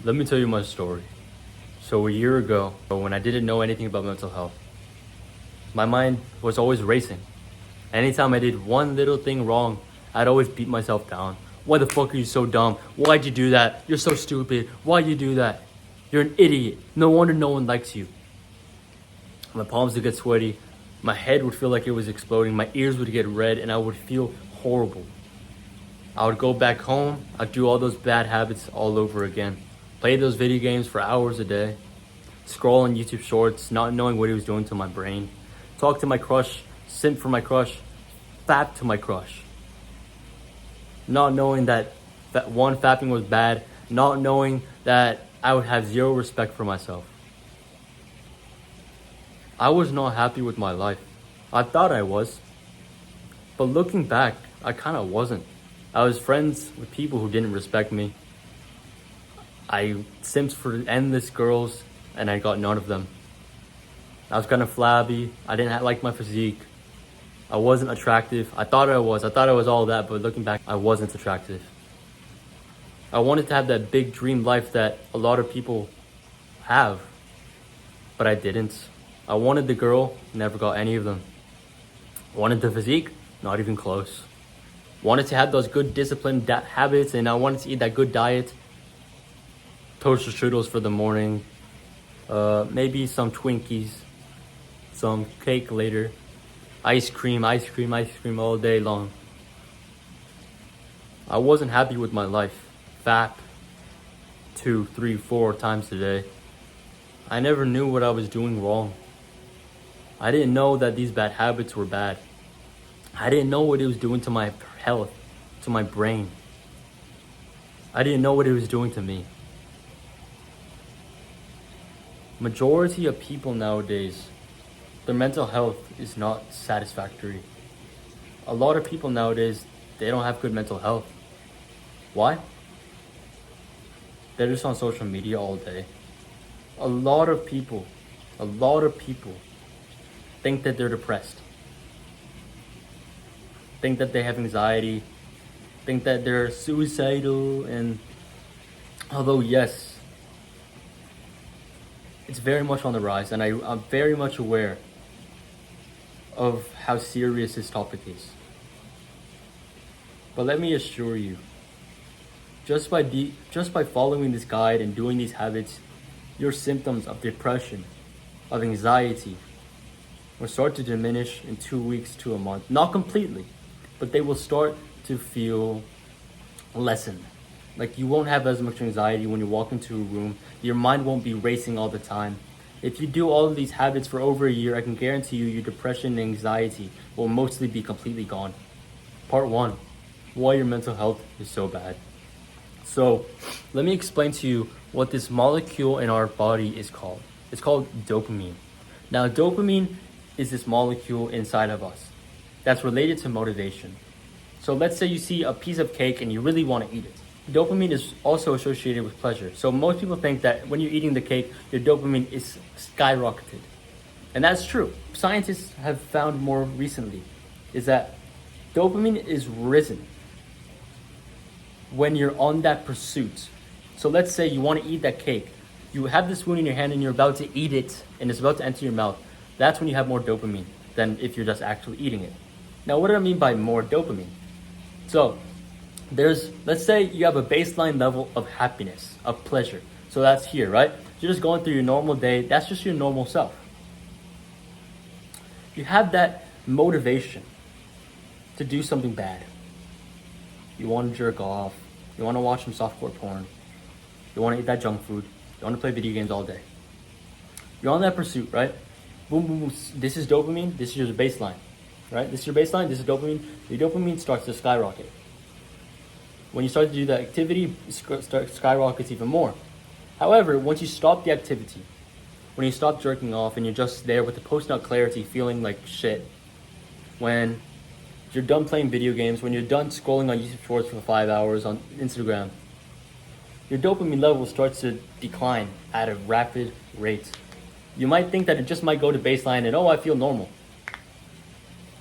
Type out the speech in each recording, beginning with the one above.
Let me tell you my story. So a year ago, when I didn't know anything about mental health, my mind was always racing. Anytime I did one little thing wrong, I'd always beat myself down. Why the fuck are you so dumb? Why'd you do that? You're so stupid. Why'd you do that? You're an idiot. No wonder no one likes you. My palms would get sweaty. My head would feel like it was exploding. My ears would get red and I would feel horrible. I would go back home. I'd do all those bad habits all over again. Play those video games for hours a day. Scroll on YouTube shorts, not knowing what it was doing to my brain. Talk to my crush, simp for my crush, fap to my crush. Not knowing that one, fapping was bad. Not knowing that I would have zero respect for myself. I was not happy with my life. I thought I was. But looking back, I kind of wasn't. I was friends with people who didn't respect me. I simped for endless girls and I got none of them. I was kind of flabby. I didn't like my physique. I wasn't attractive. I thought I was. I thought I was all that, but looking back, I wasn't attractive. I wanted to have that big dream life that a lot of people have, but I didn't. I wanted the girl, never got any of them. Wanted the physique, not even close. Wanted to have those good disciplined habits, and I wanted to eat that good diet. Toaster strudels for the morning, maybe some Twinkies, some cake later, ice cream all day long. I wasn't happy with my life. Fap 2, 3, 4 times a day. I never knew what I was doing wrong. I didn't know that these bad habits were bad. I didn't know what it was doing to my health, to my brain. I didn't know what it was doing to me. Majority of people nowadays, their mental health is not satisfactory. A lot of people nowadays, they don't have good mental health. Why? They're just on social media all day. A lot of people think that they're depressed. Think that they have anxiety. Think that they're suicidal. And although yes, it's very much on the rise, and I'm very much aware of how serious this topic is. But let me assure you, just by following this guide and doing these habits, your symptoms of depression, of anxiety, will start to diminish in 2 weeks to a month. Not completely, but they will start to feel lessened. Like you won't have as much anxiety when you walk into a room. Your mind won't be racing all the time. If you do all of these habits for over a year, I can guarantee you your depression and anxiety will mostly be completely gone. Part 1, why your mental health is so bad. So let me explain to you what this molecule in our body is called. It's called dopamine. Now, dopamine is this molecule inside of us that's related to motivation. So let's say you see a piece of cake and you really want to eat it. Dopamine is also associated with pleasure. So most people think that when you're eating the cake, your dopamine is skyrocketed. And that's true. Scientists have found more recently is that dopamine is risen when you're on that pursuit. So let's say you want to eat that cake. You have the spoon in your hand and you're about to eat it and it's about to enter your mouth. That's when you have more dopamine than if you're just actually eating it. Now, what do I mean by more dopamine? So let's say you have a baseline level of happiness, of pleasure. So that's here, right? You're just going through your normal day. That's just your normal self. You have that motivation to do something bad. You want to jerk off. You want to watch some softcore porn. You want to eat that junk food. You want to play video games all day. You're on that pursuit, right? Boom, boom, boom. This is dopamine. This is your baseline, right? This is your baseline. This is dopamine. Your dopamine starts to skyrocket. When you start to do that activity, it skyrockets even more. However, once you stop the activity, when you stop jerking off and you're just there with the post-nut clarity feeling like shit, when you're done playing video games, when you're done scrolling on YouTube Shorts for 5 hours on Instagram, your dopamine level starts to decline at a rapid rate. You might think that it just might go to baseline and, I feel normal.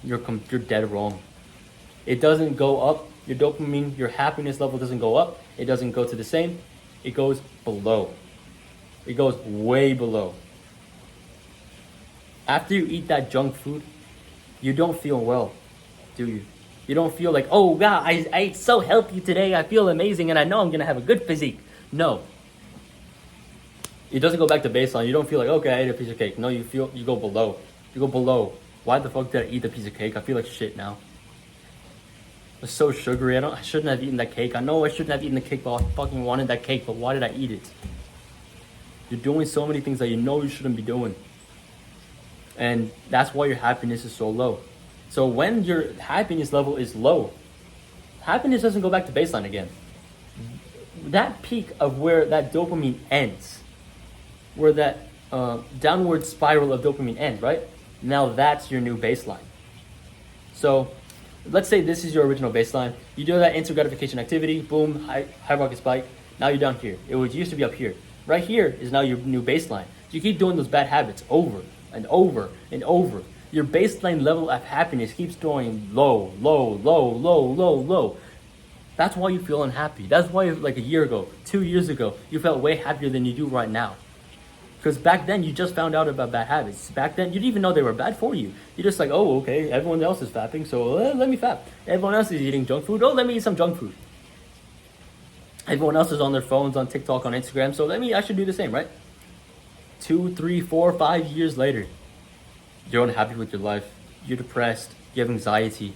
You're dead wrong. It doesn't go up. Your dopamine, your happiness level doesn't go up. It doesn't go to the same. it goes below. It goes way below. After you eat that junk food, you don't feel well, do you? You don't feel like, oh wow, I ate so healthy today, I feel amazing, and I know I'm gonna have a good physique. No. It doesn't go back to baseline. You don't feel like, okay, I ate a piece of cake. No, you go below. You go below. Why the fuck did I eat the piece of cake? I feel like shit now. It's so sugary. I shouldn't have eaten that cake. I know I shouldn't have eaten the cake, but I fucking wanted that cake, but why did I eat it? You're doing so many things that you know you shouldn't be doing. And that's why your happiness is so low. So when your happiness level is low, happiness doesn't go back to baseline again. That peak of where that dopamine ends, where that downward spiral of dopamine ends, right? Now that's your new baseline. So let's say this is your original baseline. You do that instant gratification activity, boom, high rocket spike. Now you're down here. It used to be up here. Right here is now your new baseline. So you keep doing those bad habits over and over and over. Your baseline level of happiness keeps going low, low, low, low, low, low. That's why you feel unhappy. That's why like a year ago, 2 years ago, you felt way happier than you do right now. Because back then you just found out about bad habits. Back then you didn't even know they were bad for you. You're just like, oh, okay, everyone else is fapping, so let me fap. Everyone else is eating junk food. Oh, let me eat some junk food. Everyone else is on their phones, on TikTok, on Instagram, so I should do the same, right? 2, 3, 4, 5 years later, you're unhappy with your life. You're depressed. You have anxiety.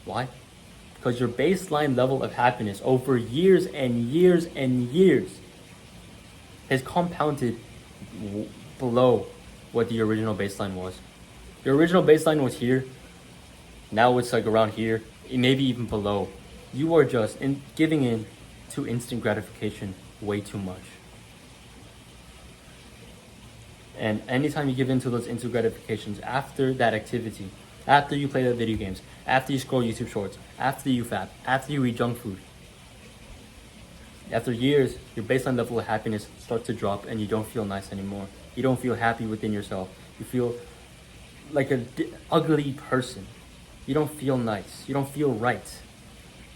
Why? Because your baseline level of happiness over years and years and years has compounded below what the original baseline was. The original baseline was here. Now it's like around here, maybe even below. You are just giving in to instant gratification way too much. And anytime you give in to those instant gratifications after that activity, after you play the video games, after you scroll YouTube shorts, after you fap, after you eat junk food, after years, your baseline level of happiness starts to drop and you don't feel nice anymore. You don't feel happy within yourself. You feel like an ugly person. You don't feel nice. You don't feel right.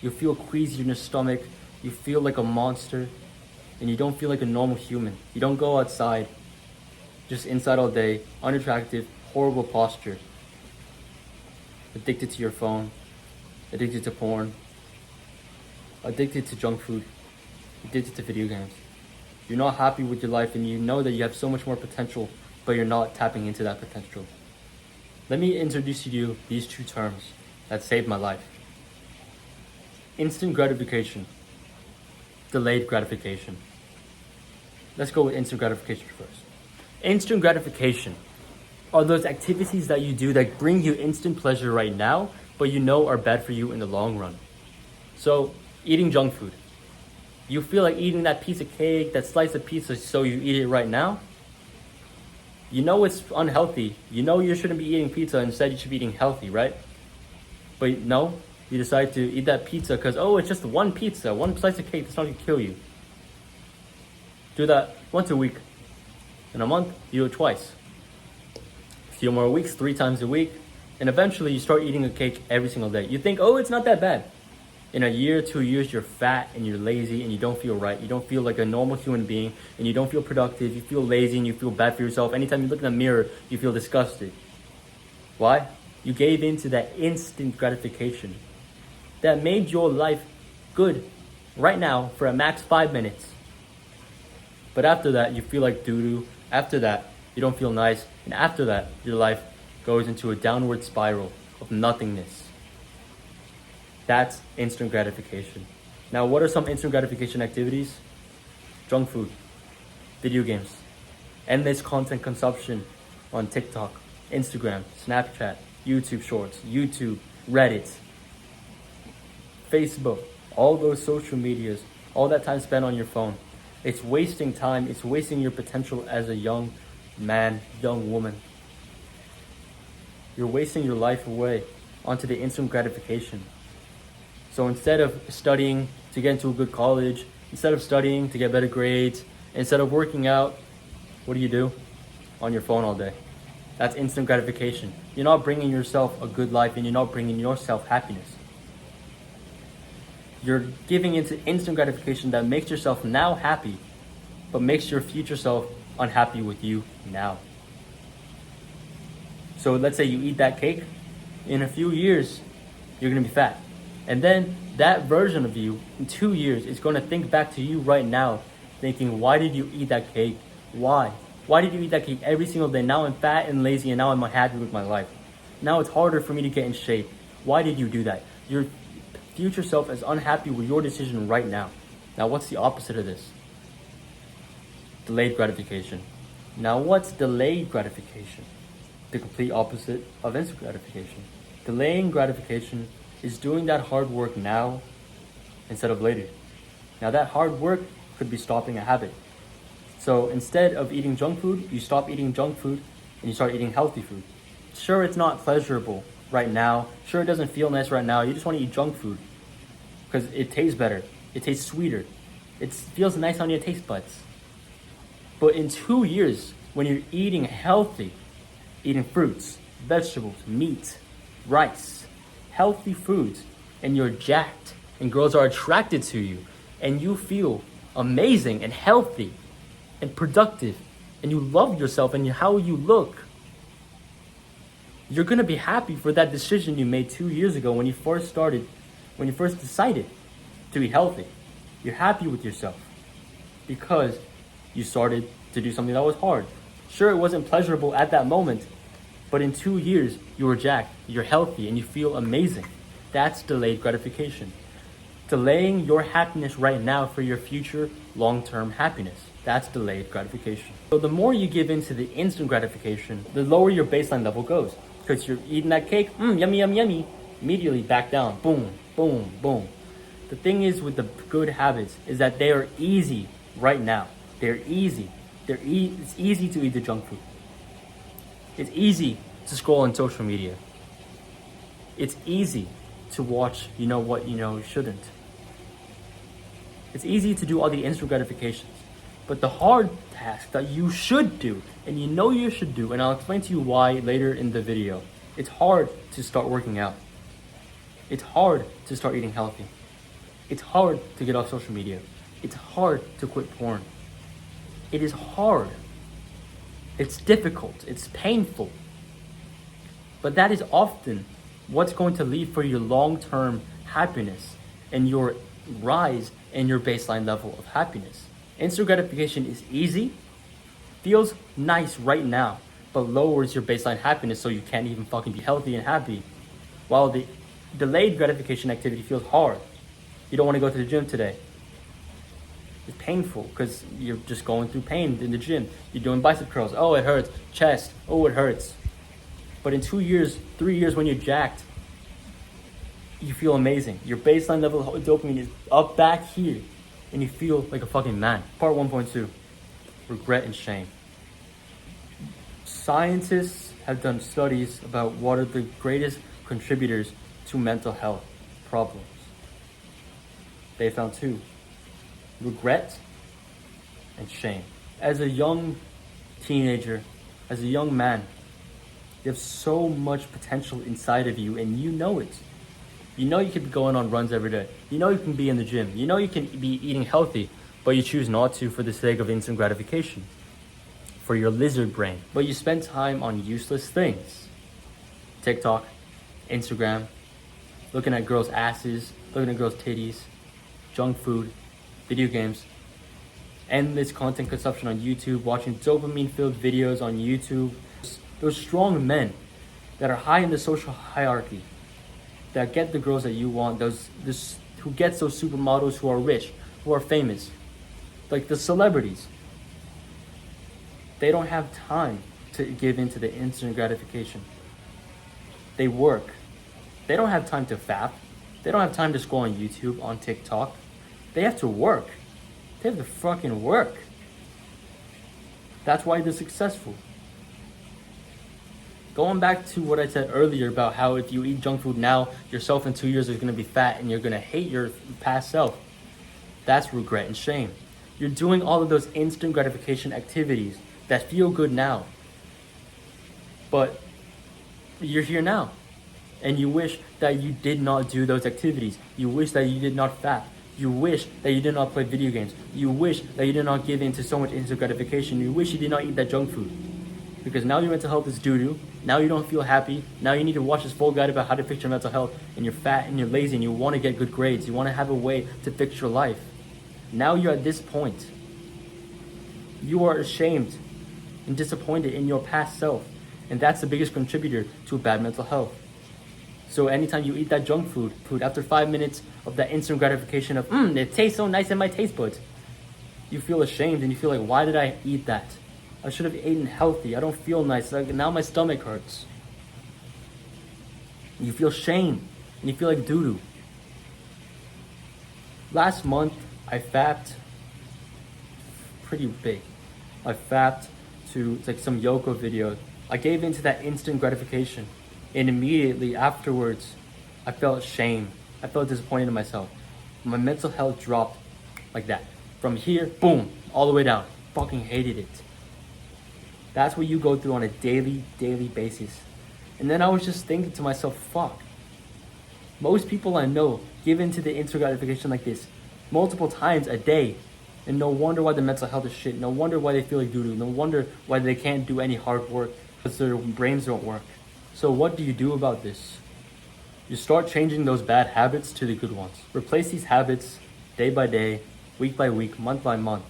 You feel queasy in your stomach. You feel like a monster. And you don't feel like a normal human. You don't go outside. Just inside all day, unattractive, horrible posture. Addicted to your phone. Addicted to porn. Addicted to junk food. Addicted to video games. You're not happy with your life and you know that you have so much more potential, but you're not tapping into that potential. Let me introduce to you these two terms that saved my life. Instant gratification. Delayed gratification. Let's go with instant gratification first. Instant gratification are those activities that you do that bring you instant pleasure right now, but you know are bad for you in the long run. So, eating junk food. You feel like eating that piece of cake, that slice of pizza, so you eat it right now. You know it's unhealthy. You know you shouldn't be eating pizza, instead you should be eating healthy, right? But no, you decide to eat that pizza because, oh, it's just one pizza, one slice of cake, that's not going to kill you. Do that once a week. In a month, you do it twice. A few more weeks, 3 times a week. And eventually you start eating a cake every single day. You think, oh, it's not that bad. In a year, 2 years, you're fat and you're lazy and you don't feel right. You don't feel like a normal human being and you don't feel productive. You feel lazy and you feel bad for yourself. Anytime you look in the mirror, you feel disgusted. Why? You gave in to that instant gratification that made your life good right now for a max 5 minutes. But after that, you feel like doo-doo. After that, you don't feel nice. And after that, your life goes into a downward spiral of nothingness. That's instant gratification. Now, what are some instant gratification activities? Junk food, video games, endless content consumption on TikTok, Instagram, Snapchat, YouTube Shorts, YouTube, Reddit, Facebook, all those social medias, all that time spent on your phone. It's wasting time. It's wasting your potential as a young man, young woman. You're wasting your life away onto the instant gratification. So instead of studying to get into a good college, instead of studying to get better grades, instead of working out, what do? On your phone all day. That's instant gratification. You're not bringing yourself a good life and you're not bringing yourself happiness. You're giving into instant gratification that makes yourself now happy, but makes your future self unhappy with you now. So let's say you eat that cake, in a few years, you're gonna be fat. And then that version of you in 2 years is gonna think back to you right now, thinking, why did you eat that cake? Why? Why did you eat that cake every single day? Now I'm fat and lazy and now I'm unhappy with my life. Now it's harder for me to get in shape. Why did you do that? Your future self is unhappy with your decision right now. Now what's the opposite of this? Delayed gratification. Now what's delayed gratification? The complete opposite of instant gratification. Delaying gratification is doing that hard work now instead of later. Now that hard work could be stopping a habit. So instead of eating junk food, you stop eating junk food and you start eating healthy food. Sure, it's not pleasurable right now. Sure, it doesn't feel nice right now. You just want to eat junk food because it tastes better. It tastes sweeter. It feels nice on your taste buds. But in 2 years, when you're eating healthy, eating fruits, vegetables, meat, rice, healthy foods, and you're jacked, and girls are attracted to you, and you feel amazing and healthy and productive, and you love yourself and how you look, you're gonna be happy for that decision you made 2 years ago when you first decided to be healthy. You're happy with yourself because you started to do something that was hard. Sure, it wasn't pleasurable at that moment, but in 2 years, you were jacked, you're healthy, and you feel amazing. That's delayed gratification. Delaying your happiness right now for your future long-term happiness. That's delayed gratification. So the more you give into the instant gratification, the lower your baseline level goes. Because you're eating that cake, yummy, yummy, yummy, immediately back down, boom, boom, boom. The thing is with the good habits is that they are easy right now. They're easy. It's easy to eat the junk food. It's easy to scroll on social media. It's easy to watch you know what you shouldn't. It's easy to do all the instant gratifications. But the hard task that you should do, and you should do, and I'll explain to you why later in the video, it's hard to start working out. It's hard to start eating healthy. It's hard to get off social media. It's hard to quit porn. It is hard. It's difficult. It's painful. But that is often what's going to lead for your long-term happiness and your rise in your baseline level of happiness. Instant gratification is easy, feels nice right now, but lowers your baseline happiness so you can't even fucking be healthy and happy. While the delayed gratification activity feels hard. You don't want to go to the gym today. It's painful because you're just going through pain in the gym. You're doing bicep curls. Oh, it hurts. Chest. Oh, it hurts. But in 2 years, 3 years when you're jacked, you feel amazing. Your baseline level of dopamine is up back here and you feel like a fucking man. Part 1.2, regret and shame. Scientists have done studies about what are the greatest contributors to mental health problems. They found two: regret and shame. As a young teenager, as a young man, you have so much potential inside of you and you know it. You know you could be going on runs every day. You know you can be in the gym. You know you can be eating healthy, but you choose not to for the sake of instant gratification, for your lizard brain. But you spend time on useless things. TikTok, Instagram, looking at girls' asses, looking at girls' titties, junk food, video games, endless content consumption on YouTube, watching dopamine-filled videos on YouTube. Those strong men that are high in the social hierarchy, that get the girls that you want, who gets those supermodels who are rich, who are famous, like the celebrities. They don't have time to give into the instant gratification. They work. They don't have time to fap. They don't have time to scroll on YouTube, on TikTok. They have to work. They have to fucking work. That's why they're successful. Going back to what I said earlier about how if you eat junk food now, yourself in 2 years is going to be fat and you're going to hate your past self. That's regret and shame. You're doing all of those instant gratification activities that feel good now. But you're here now. And you wish that you did not do those activities. You wish that you did not fast. You wish that you did not play video games. You wish that you did not give in to so much instant gratification. You wish you did not eat that junk food. Because now your mental health is doo-doo. Now you don't feel happy. Now you need to watch this full guide about how to fix your mental health. And you're fat and you're lazy and you want to get good grades. You want to have a way to fix your life. Now you're at this point. You are ashamed and disappointed in your past self. And that's the biggest contributor to a bad mental health. So anytime you eat that junk food, after 5 minutes of that instant gratification of, it tastes so nice in my taste buds, you feel ashamed and you feel like, why did I eat that? I should have eaten healthy. I don't feel nice. Like, now my stomach hurts. You feel shame and you feel like doo-doo. Last month, I fapped pretty big. I fapped to like some Yoko video. I gave into that instant gratification. And immediately afterwards, I felt shame. I felt disappointed in myself. My mental health dropped like that. From here, boom, all the way down. Fucking hated it. That's what you go through on a daily basis. And then I was just thinking to myself, fuck. Most people I know give into the instant gratification like this multiple times a day. And no wonder why their mental health is shit. No wonder why they feel like doo-doo. No wonder why they can't do any hard work because their brains don't work. So what do you do about this? You start changing those bad habits to the good ones. Replace these habits day by day, week by week, month by month.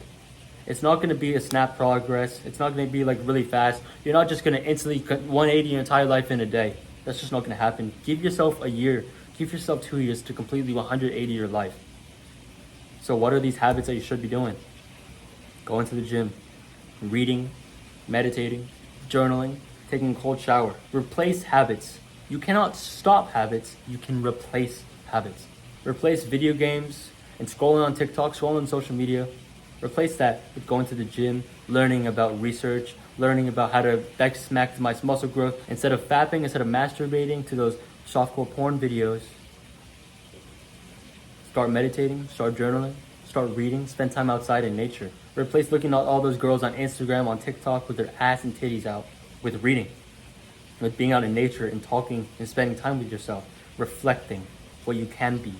It's not going to be a snap progress. It's not going to be like really fast. You're not just going to instantly 180 your entire life in a day. That's just not going to happen. Give yourself a year. Give yourself 2 years to completely 180 your life. So what are these habits that you should be doing? Going to the gym, reading, meditating, journaling, taking a cold shower. Replace habits. You cannot stop habits. You can replace habits. Replace video games and scrolling on TikTok, scrolling on social media. Replace that with going to the gym, learning about research, learning about how to maximize muscle growth. Instead of fapping, instead of masturbating to those softcore porn videos, start meditating, start journaling, start reading, spend time outside in nature. Replace looking at all those girls on Instagram, on TikTok with their ass and titties out with reading, with being out in nature and talking and spending time with yourself, reflecting what you can be,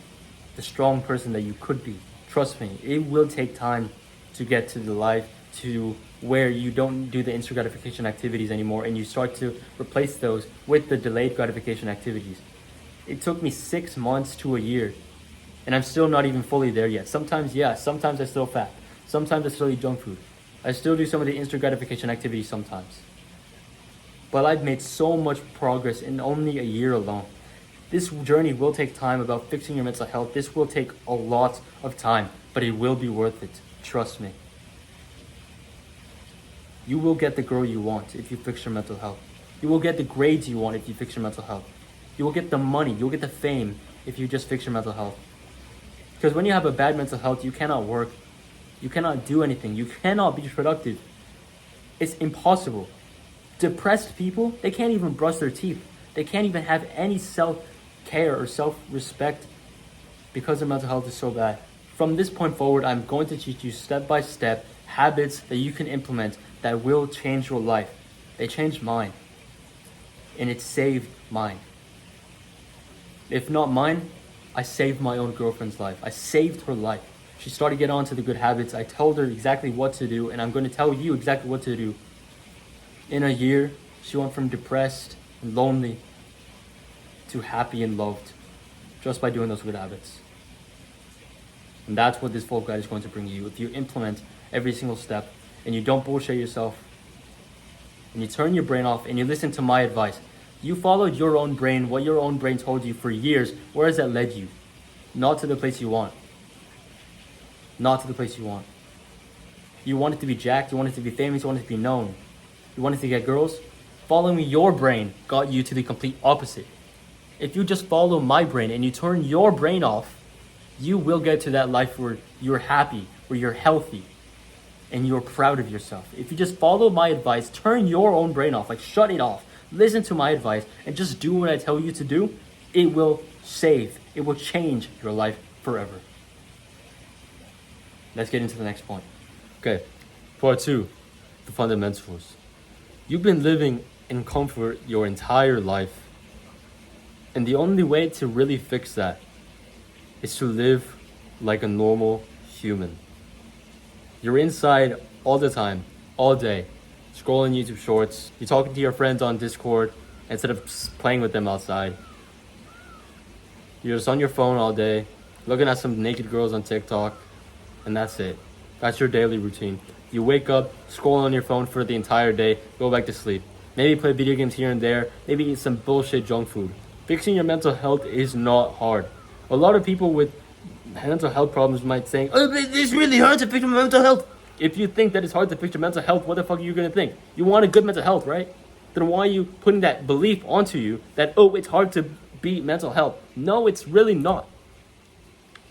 the strong person that you could be. Trust me, it will take time to get to the life to where you don't do the instant gratification activities anymore and you start to replace those with the delayed gratification activities. It took me 6 months to a year and I'm still not even fully there yet. Sometimes I still fat. Sometimes I still eat junk food. I still do some of the instant gratification activities sometimes. But I've made so much progress in only a year alone. This journey will take time about fixing your mental health. This will take a lot of time, but it will be worth it. Trust me. You will get the girl you want if you fix your mental health. You will get the grades you want if you fix your mental health. You will get the money, you'll get the fame if you just fix your mental health. Because when you have a bad mental health, you cannot work. You cannot do anything. You cannot be productive. It's impossible. Depressed people, they can't even brush their teeth. They can't even have any self-care or self-respect because their mental health is so bad. From this point forward, I'm going to teach you step by step habits that you can implement that will change your life. They changed mine. And it saved mine. If not mine, I saved my own girlfriend's life. I saved her life. She started to get on to the good habits. I told her exactly what to do, and I'm going to tell you exactly what to do. In a year, she went from depressed and lonely to happy and loved just by doing those good habits. And that's what this full guide is going to bring you. If you implement every single step and you don't bullshit yourself and you turn your brain off and you listen to my advice, you followed your own brain, what your own brain told you for years, where has that led you? Not to the place you want. Not to the place you want. You wanted to be jacked, you wanted to be famous, you wanted to be known. You wanted to get girls. Following your brain got you to the complete opposite. If you just follow my brain and you turn your brain off, you will get to that life where you're happy, where you're healthy, and you're proud of yourself. If you just follow my advice, turn your own brain off, like shut it off, listen to my advice, and just do what I tell you to do, it will it will change your life forever. Let's get into the next point. Okay, part 2, the fundamentals. You've been living in comfort your entire life. And the only way to really fix that is to live like a normal human. You're inside all the time, all day, scrolling YouTube shorts. You're talking to your friends on Discord instead of playing with them outside. You're just on your phone all day, looking at some naked girls on TikTok, and that's it. That's your daily routine. You wake up, scroll on your phone for the entire day, go back to sleep. Maybe play video games here and there, maybe eat some bullshit junk food. Fixing your mental health is not hard. A lot of people with mental health problems might say, oh, it's really hard to fix my mental health. If you think that it's hard to fix your mental health, what the fuck are you gonna think? You want a good mental health, right? Then why are you putting that belief onto you that, oh, it's hard to beat mental health? No, it's really not.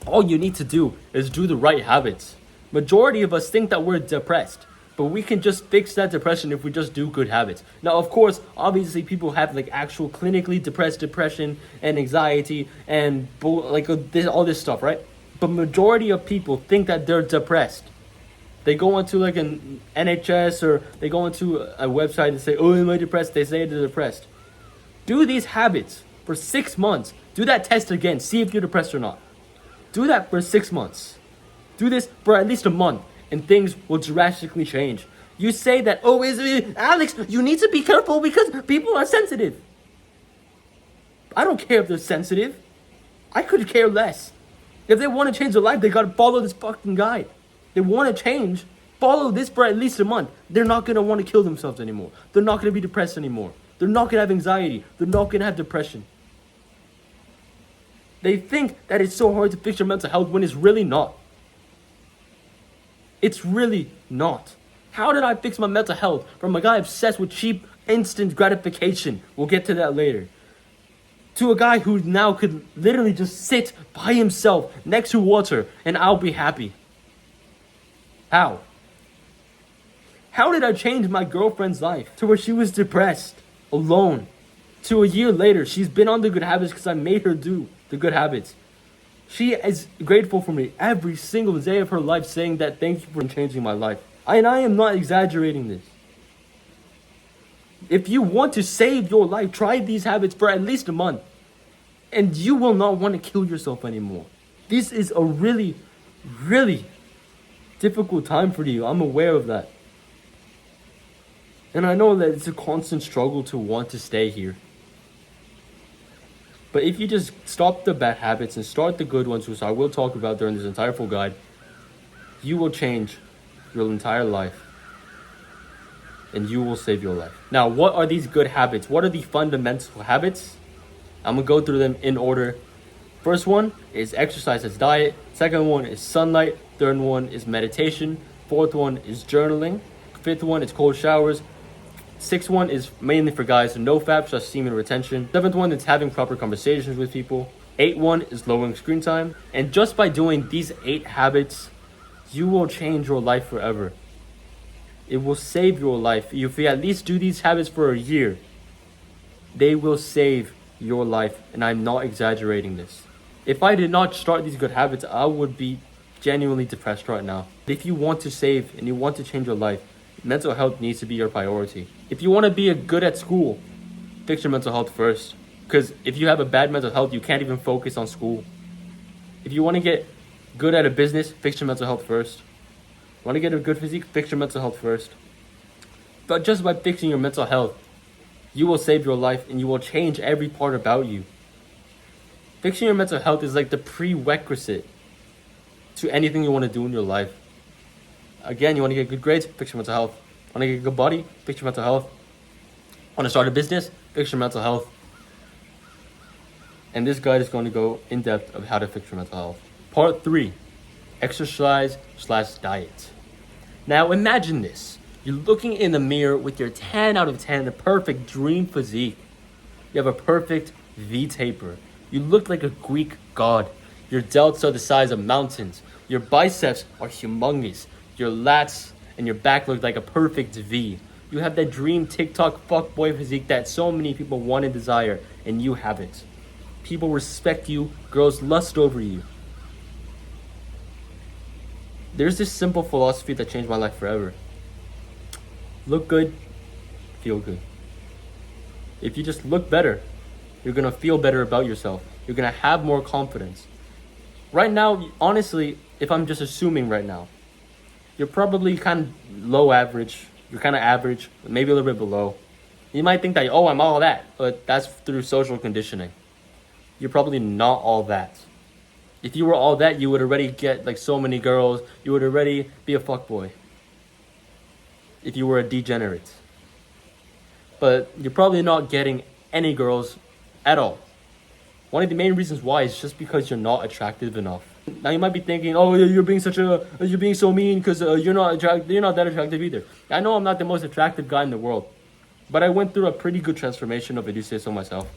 All you need to do is do the right habits. Majority of us think that we're depressed, but we can just fix that depression if we just do good habits. Now, of course, obviously people have like actual clinically depressed depression and anxiety and all this stuff, right? But majority of people think that they're depressed. They go onto like an NHS or they go onto a website and say, oh, am I depressed? They say they're depressed. Do these habits for 6 months. Do that test again. See if you're depressed or not. Do that for 6 months. Do this for at least a month and things will drastically change. You say that, oh, Alex, you need to be careful because people are sensitive. I don't care if they're sensitive. I could care less. If they want to change their life, they gotta follow this fucking guide. They want to change, follow this for at least a month. They're not gonna want to kill themselves anymore. They're not gonna be depressed anymore. They're not gonna have anxiety. They're not gonna have depression. They think that it's so hard to fix your mental health when it's really not. It's really not. How did I fix my mental health from a guy obsessed with cheap, instant gratification? We'll get to that later. To a guy who now could literally just sit by himself next to water and I'll be happy. How? How did I change my girlfriend's life to where she was depressed, alone? To a year later, she's been on the good habits because I made her do the good habits. She is grateful for me every single day of her life, saying that thank you for changing my life. And I am not exaggerating this. If you want to save your life, try these habits for at least a month. And you will not want to kill yourself anymore. This is a really, really difficult time for you. I'm aware of that. And I know that it's a constant struggle to want to stay here. But if you just stop the bad habits and start the good ones, which I will talk about during this entire full guide, you will change your entire life. And you will save your life. Now, what are these good habits? What are the fundamental habits? I'm going to go through them in order. First one is exercise as diet. Second one is sunlight. Third one is meditation. Fourth one is journaling. Fifth one is cold showers. Sixth one is mainly for guys, so no fap, just semen retention. Seventh one is having proper conversations with people. Eighth one is lowering screen time. And just by doing these 8 habits, you will change your life forever. It will save your life. If you at least do these habits for a year, they will save your life. And I'm not exaggerating this. If I did not start these good habits, I would be genuinely depressed right now. If you want to save and you want to change your life, mental health needs to be your priority. If you want to be good at school, fix your mental health first. Because if you have a bad mental health, you can't even focus on school. If you want to get good at a business, fix your mental health first. Want to get a good physique, fix your mental health first. But just by fixing your mental health, you will save your life and you will change every part about you. Fixing your mental health is like the prerequisite to anything you want to do in your life. Again, you want to get good grades, fix your mental health. Want to get a good body, fix your mental health. Want to start a business, fix your mental health. And this guide is going to go in depth of how to fix your mental health. Part 3, exercise/diet. Now imagine this. You're looking in the mirror with your 10 out of 10, the perfect dream physique. You have a perfect V-taper. You look like a Greek god. Your delts are the size of mountains. Your biceps are humongous. Your lats and your back look like a perfect V. You have that dream TikTok fuckboy physique that so many people want and desire, and you have it. People respect you. Girls lust over you. There's this simple philosophy that changed my life forever. Look good, feel good. If you just look better, You're gonna feel better about yourself. You're gonna have more confidence. Right now, honestly, if I'm just assuming right now, you're probably kind of low average. You're kind of average, maybe a little bit below. You might think that, oh, I'm all that, but that's through social conditioning. You're probably not all that. If you were all that, you would already get like so many girls. You would already be a fuckboy. If you were a degenerate. But you're probably not getting any girls at all. One of the main reasons why is just because you're not attractive enough. Now you might be thinking, oh, you're being so mean because you're not that attractive either. I know I'm not the most attractive guy in the world, but I went through a pretty good transformation, if I do say so myself.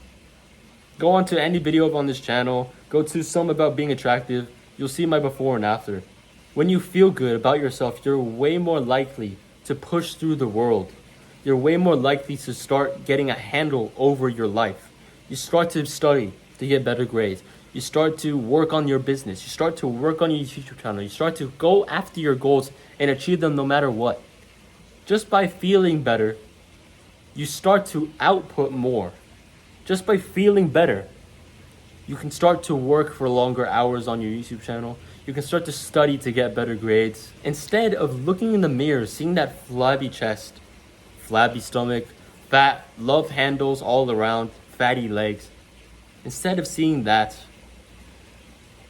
Go on to any video on this channel, go to some about being attractive, you'll see my before and after. When you feel good about yourself, you're way more likely to push through the world. You're way more likely to start getting a handle over your life. You start to study to get better grades. You start to work on your business. You start to work on your YouTube channel. You start to go after your goals and achieve them no matter what. Just by feeling better, you start to output more. Just by feeling better, you can start to work for longer hours on your YouTube channel. You can start to study to get better grades. Instead of looking in the mirror, seeing that flabby chest, flabby stomach, fat love handles all around, fatty legs. Instead of seeing that,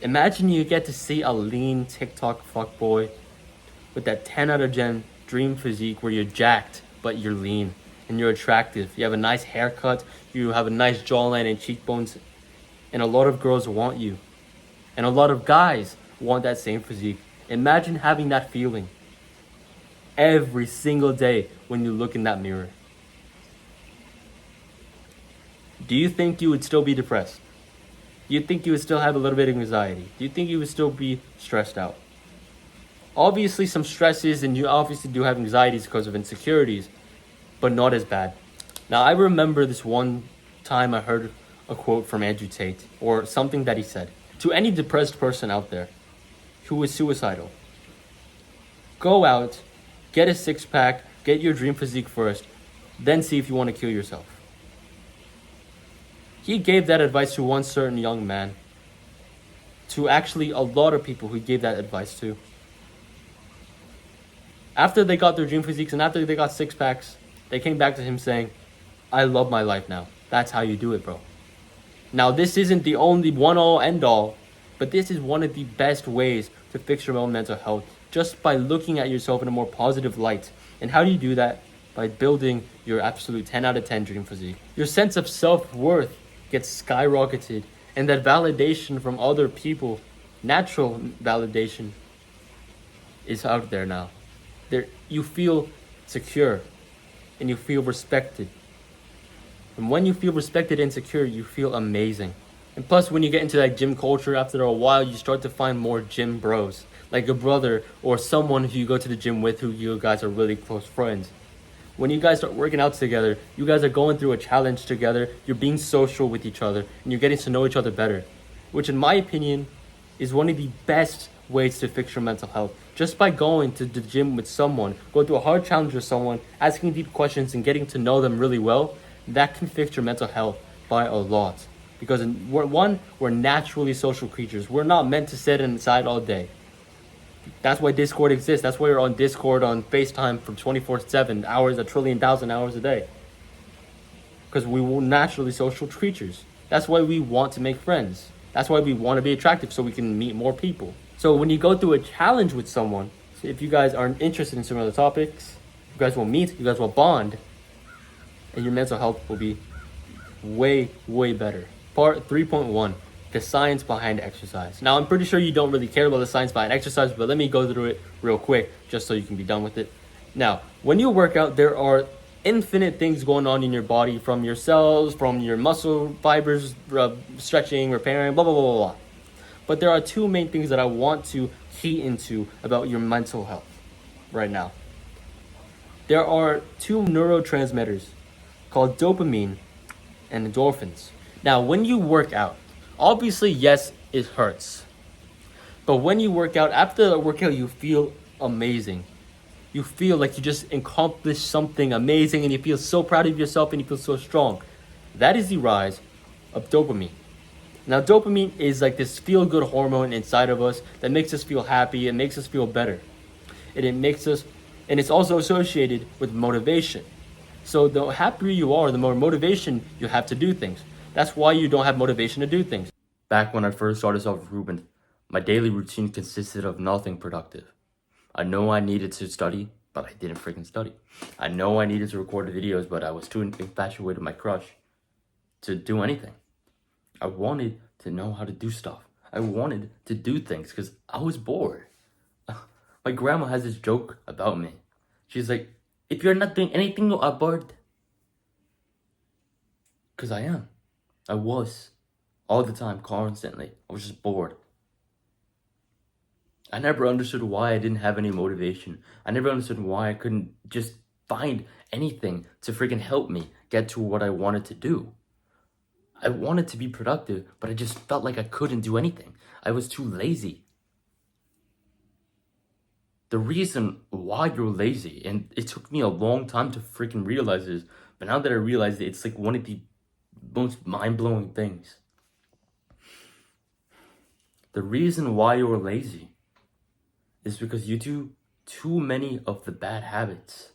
imagine you get to see a lean TikTok fuckboy with that 10 out of 10 dream physique where you're jacked, but you're lean and you're attractive. You have a nice haircut, you have a nice jawline and cheekbones, and a lot of girls want you. And a lot of guys want that same physique. Imagine having that feeling every single day when you look in that mirror. Do you think you would still be depressed? Do you think you would still have a little bit of anxiety? Do you think you would still be stressed out? Obviously some stresses, and you obviously do have anxieties because of insecurities, but not as bad. Now I remember this one time I heard a quote from Andrew Tate, or something that he said. To any depressed person out there who is suicidal, go out, get a six-pack, get your dream physique first, then see if you want to kill yourself. He gave that advice to one certain young man, to actually a lot of people who gave that advice to. After they got their dream physiques and after they got six-packs, they came back to him saying, I love my life now. That's how you do it, bro. Now, this isn't the only one-all, end-all, but this is one of the best ways to fix your own mental health, just by looking at yourself in a more positive light. And how do you do that? By building your absolute 10 out of 10 dream physique. Your sense of self-worth gets skyrocketed, and that validation from other people, natural validation, is out there now. You feel secure and you feel respected. And when you feel respected and secure, you feel amazing. And plus, when you get into that gym culture, after a while, you start to find more gym bros, like a brother or someone who you go to the gym with, who you guys are really close friends. When you guys start working out together, you guys are going through a challenge together, you're being social with each other, and you're getting to know each other better, which in my opinion is one of the best ways to fix your mental health. Just by going to the gym with someone, going through a hard challenge with someone, asking deep questions and getting to know them really well, that can fix your mental health by a lot. Because we're naturally social creatures. We're not meant to sit inside all day. That's why Discord exists. That's why you're on Discord, on FaceTime for 24/7 hours, a trillion thousand hours a day. Because we were naturally social creatures. That's why we want to make friends. That's why we want to be attractive, so we can meet more people. So when you go through a challenge with someone, so if you guys aren't interested in some other topics, you guys will meet, you guys will bond, and your mental health will be way, way better. Part 3.1. The science behind exercise. Now, I'm pretty sure you don't really care about the science behind exercise, but let me go through it real quick, just so you can be done with it. Now, when you work out, there are infinite things going on in your body, from your cells, from your muscle fibers, stretching, repairing, blah, blah, blah, blah, blah. But there are two main things that I want to key into about your mental health right now. There are two neurotransmitters called dopamine and endorphins. Now, when you work out, obviously, yes, it hurts. But when you work out, after the workout, you feel amazing. You feel like you just accomplished something amazing, and you feel so proud of yourself and you feel so strong. That is the rise of dopamine. Now, dopamine is like this feel-good hormone inside of us that makes us feel happy. It makes us feel better. And it's also associated with motivation. So the happier you are, the more motivation you have to do things. That's why you don't have motivation to do things. Back when I first started self-improvement, my daily routine consisted of nothing productive. I know I needed to study, but I didn't freaking study. I know I needed to record videos, but I was too infatuated with my crush to do anything. I wanted to know how to do stuff. I wanted to do things because I was bored. My grandma has this joke about me. She's like, if you're not doing anything, you are bored. Because I am. I was. All the time, constantly. I was just bored. I never understood why I didn't have any motivation. I never understood why I couldn't just find anything to freaking help me get to what I wanted to do. I wanted to be productive, but I just felt like I couldn't do anything. I was too lazy. The reason why you're lazy, and it took me a long time to freaking realize this, but now that I realize it, it's like one of the most mind-blowing things. The reason why you're lazy is because you do too many of the bad habits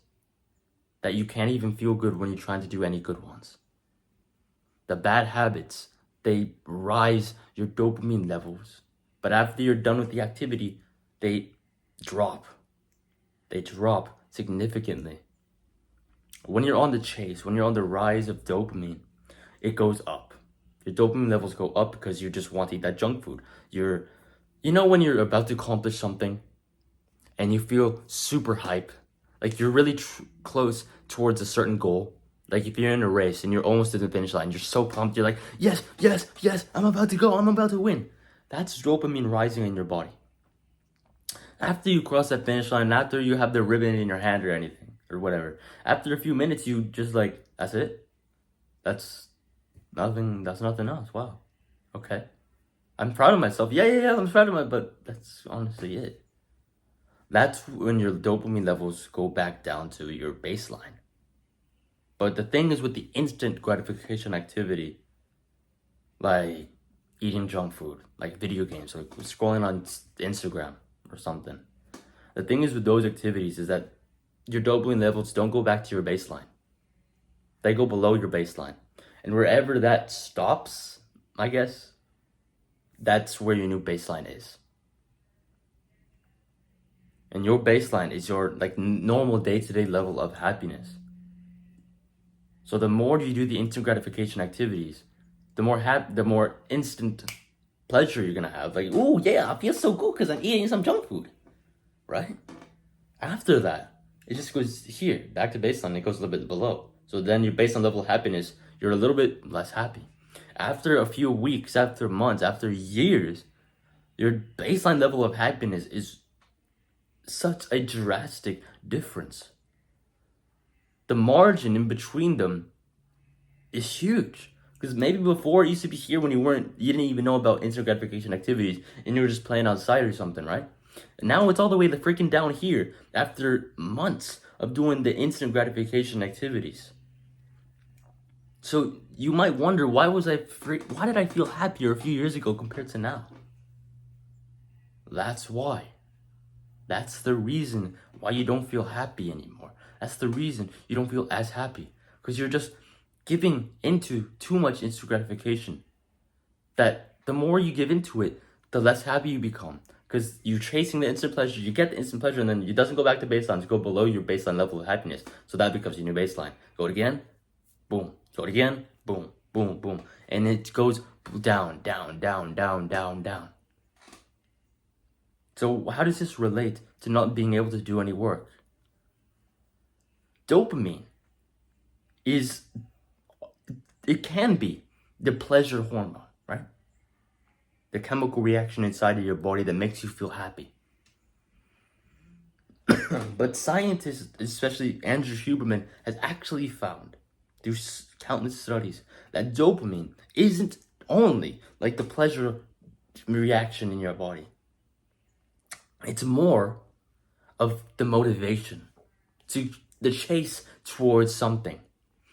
that you can't even feel good when you're trying to do any good ones. The bad habits, they rise your dopamine levels, but after you're done with the activity, they drop. They drop significantly. When you're on the chase, when you're on the rise of dopamine, it goes up. Your dopamine levels go up because you just want to eat that junk food. You know when you're about to accomplish something and you feel super hype, like you're really close towards a certain goal. Like if you're in a race and you're almost at the finish line, you're so pumped, you're like, yes, yes, yes, I'm about to go, I'm about to win. That's dopamine rising in your body. After you cross that finish line, after you have the ribbon in your hand or anything, or whatever, after a few minutes, you just like, that's it? That's nothing else, wow. Okay. I'm proud of myself. Yeah, I'm proud of myself, but that's honestly it. That's when your dopamine levels go back down to your baseline. But the thing is with the instant gratification activity, like eating junk food, like video games, like scrolling on Instagram or something. The thing is with those activities is that your dopamine levels don't go back to your baseline. They go below your baseline. And wherever that stops, I guess, that's where your new baseline is. And your baseline is your like normal day-to-day level of happiness. So the more you do the instant gratification activities, the more instant pleasure you're gonna have. Like, oh yeah, I feel so good because I'm eating some junk food, right? After that, it just goes here, back to baseline. It goes a little bit below. So then your baseline level of happiness, you're a little bit less happy. After a few weeks, after months, after years, your baseline level of happiness is such a drastic difference. The margin in between them is huge. Because maybe before it used to be here when you didn't even know about instant gratification activities and you were just playing outside or something, right? And now it's all the way the freaking down here after months of doing the instant gratification activities. So you might wonder, why did I feel happier a few years ago compared to now? That's why. That's the reason why you don't feel happy anymore. That's the reason you don't feel as happy. Because you're just giving into too much instant gratification. That the more you give into it, the less happy you become. Because you're chasing the instant pleasure, you get the instant pleasure, and then it doesn't go back to baseline, to go below your baseline level of happiness. So that becomes your new baseline. Go it again, boom. Go it again, boom, boom, boom. And it goes down, down, down, down, down, down. So how does this relate to not being able to do any work? Dopamine it can be the pleasure hormone, right? The chemical reaction inside of your body that makes you feel happy. But scientists, especially Andrew Huberman, has actually found through countless studies that dopamine isn't only like the pleasure reaction in your body. It's more of the motivation to the chase towards something.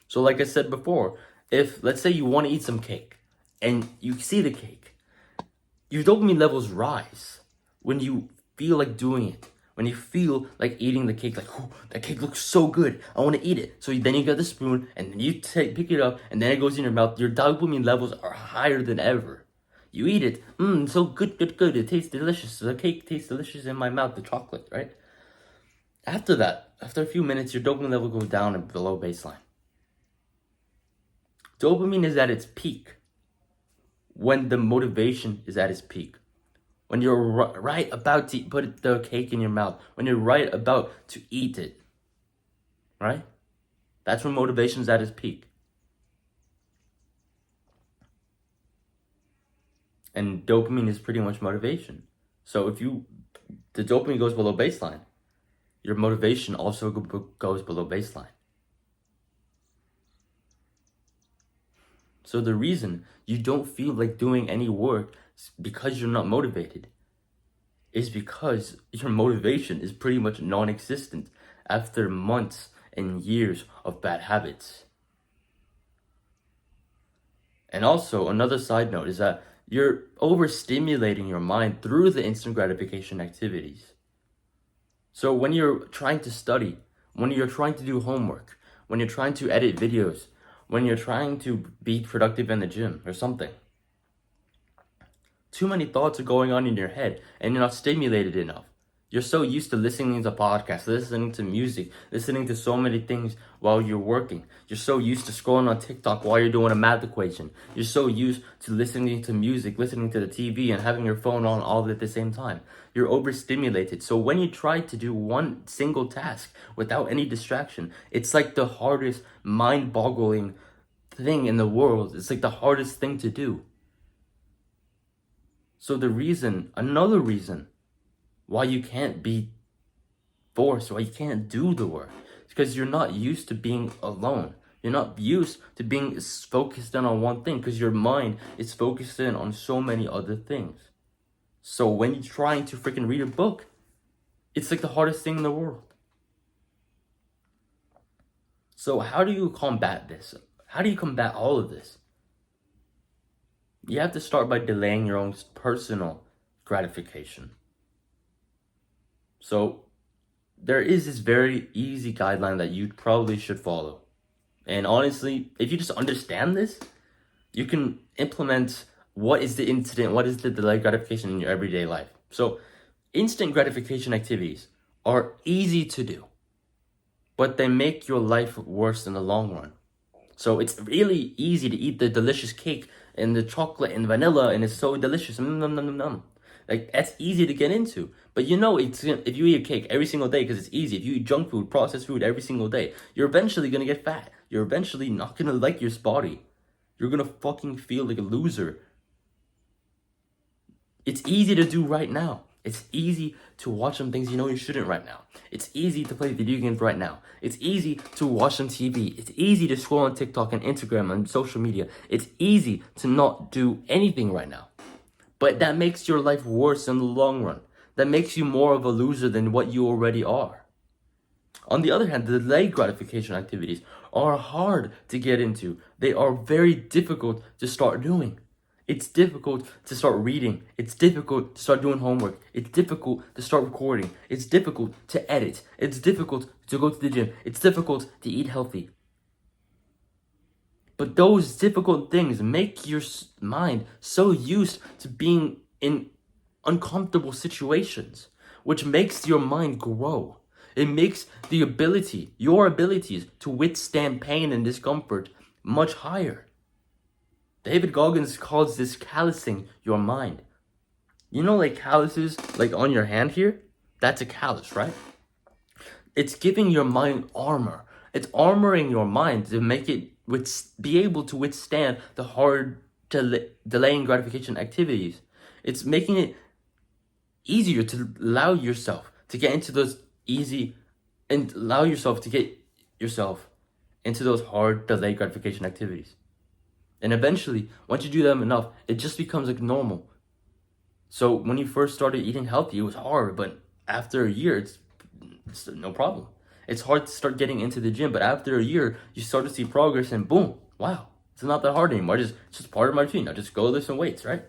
So like I said before, if let's say you want to eat some cake and you see the cake, your dopamine levels rise when you feel like doing it. When you feel like eating the cake, like, oh, that cake looks so good, I want to eat it. So then you get the spoon, and then you pick it up, and then it goes in your mouth. Your dopamine levels are higher than ever. You eat it, so good, good, good. It tastes delicious. The cake tastes delicious in my mouth, the chocolate, right? After that, after a few minutes, your dopamine level goes down and below baseline. Dopamine is at its peak when the motivation is at its peak. When you're right about to put the cake in your mouth, when you're right about to eat it, right? That's when motivation's at its peak. And dopamine is pretty much motivation. So if the dopamine goes below baseline, your motivation also goes below baseline. So the reason you don't feel like doing any work because you're not motivated is because your motivation is pretty much non-existent after months and years of bad habits. And also, another side note is that you're overstimulating your mind through the instant gratification activities. So when you're trying to study, when you're trying to do homework, when you're trying to edit videos, when you're trying to be productive in the gym or something, too many thoughts are going on in your head and you're not stimulated enough. You're so used to listening to podcasts, listening to music, listening to so many things while you're working. You're so used to scrolling on TikTok while you're doing a math equation. You're so used to listening to music, listening to the TV, and having your phone on all at the same time. You're overstimulated. So when you try to do one single task without any distraction, it's like the hardest, mind-boggling thing in the world. It's like the hardest thing to do. So another reason why you can't be forced, why you can't do the work, is because you're not used to being alone. You're not used to being focused in on one thing because your mind is focused in on so many other things. So when you're trying to freaking read a book, it's like the hardest thing in the world. So how do you combat this? How do you combat all of this? You have to start by delaying your own personal gratification. So there is this very easy guideline that you probably should follow. And honestly, if you just understand this, you can implement what is the delayed gratification in your everyday life. So instant gratification activities are easy to do, but they make your life worse in the long run. So it's really easy to eat the delicious cake and the chocolate and vanilla, and it's so delicious. Like, that's easy to get into. But if you eat a cake every single day because it's easy, if you eat junk food, processed food every single day, you're eventually going to get fat. You're eventually not going to like your body. You're going to fucking feel like a loser. It's easy to do right now. It's easy to watch some things you shouldn't right now. It's easy to play video games right now. It's easy to watch some TV. It's easy to scroll on TikTok and Instagram and social media. It's easy to not do anything right now. But that makes your life worse in the long run. That makes you more of a loser than what you already are. On the other hand, the delayed gratification activities are hard to get into. They are very difficult to start doing. It's difficult to start reading. It's difficult to start doing homework. It's difficult to start recording. It's difficult to edit. It's difficult to go to the gym. It's difficult to eat healthy. But those difficult things make your mind so used to being in uncomfortable situations, which makes your mind grow. It makes your abilities to withstand pain and discomfort much higher. David Goggins calls this callousing your mind. Like calluses, like on your hand here? That's a callus, right? It's giving your mind armor. It's armoring your mind to make it be able to withstand the hard delaying gratification activities. It's making it easier to allow yourself to get into those hard delayed gratification activities. And eventually, once you do them enough, it just becomes like normal. So when you first started eating healthy, it was hard, but after a year, it's no problem. It's hard to start getting into the gym, but after a year, you start to see progress and boom, wow, It's not that hard anymore. It's just part of my routine. I just go lift some weights, right?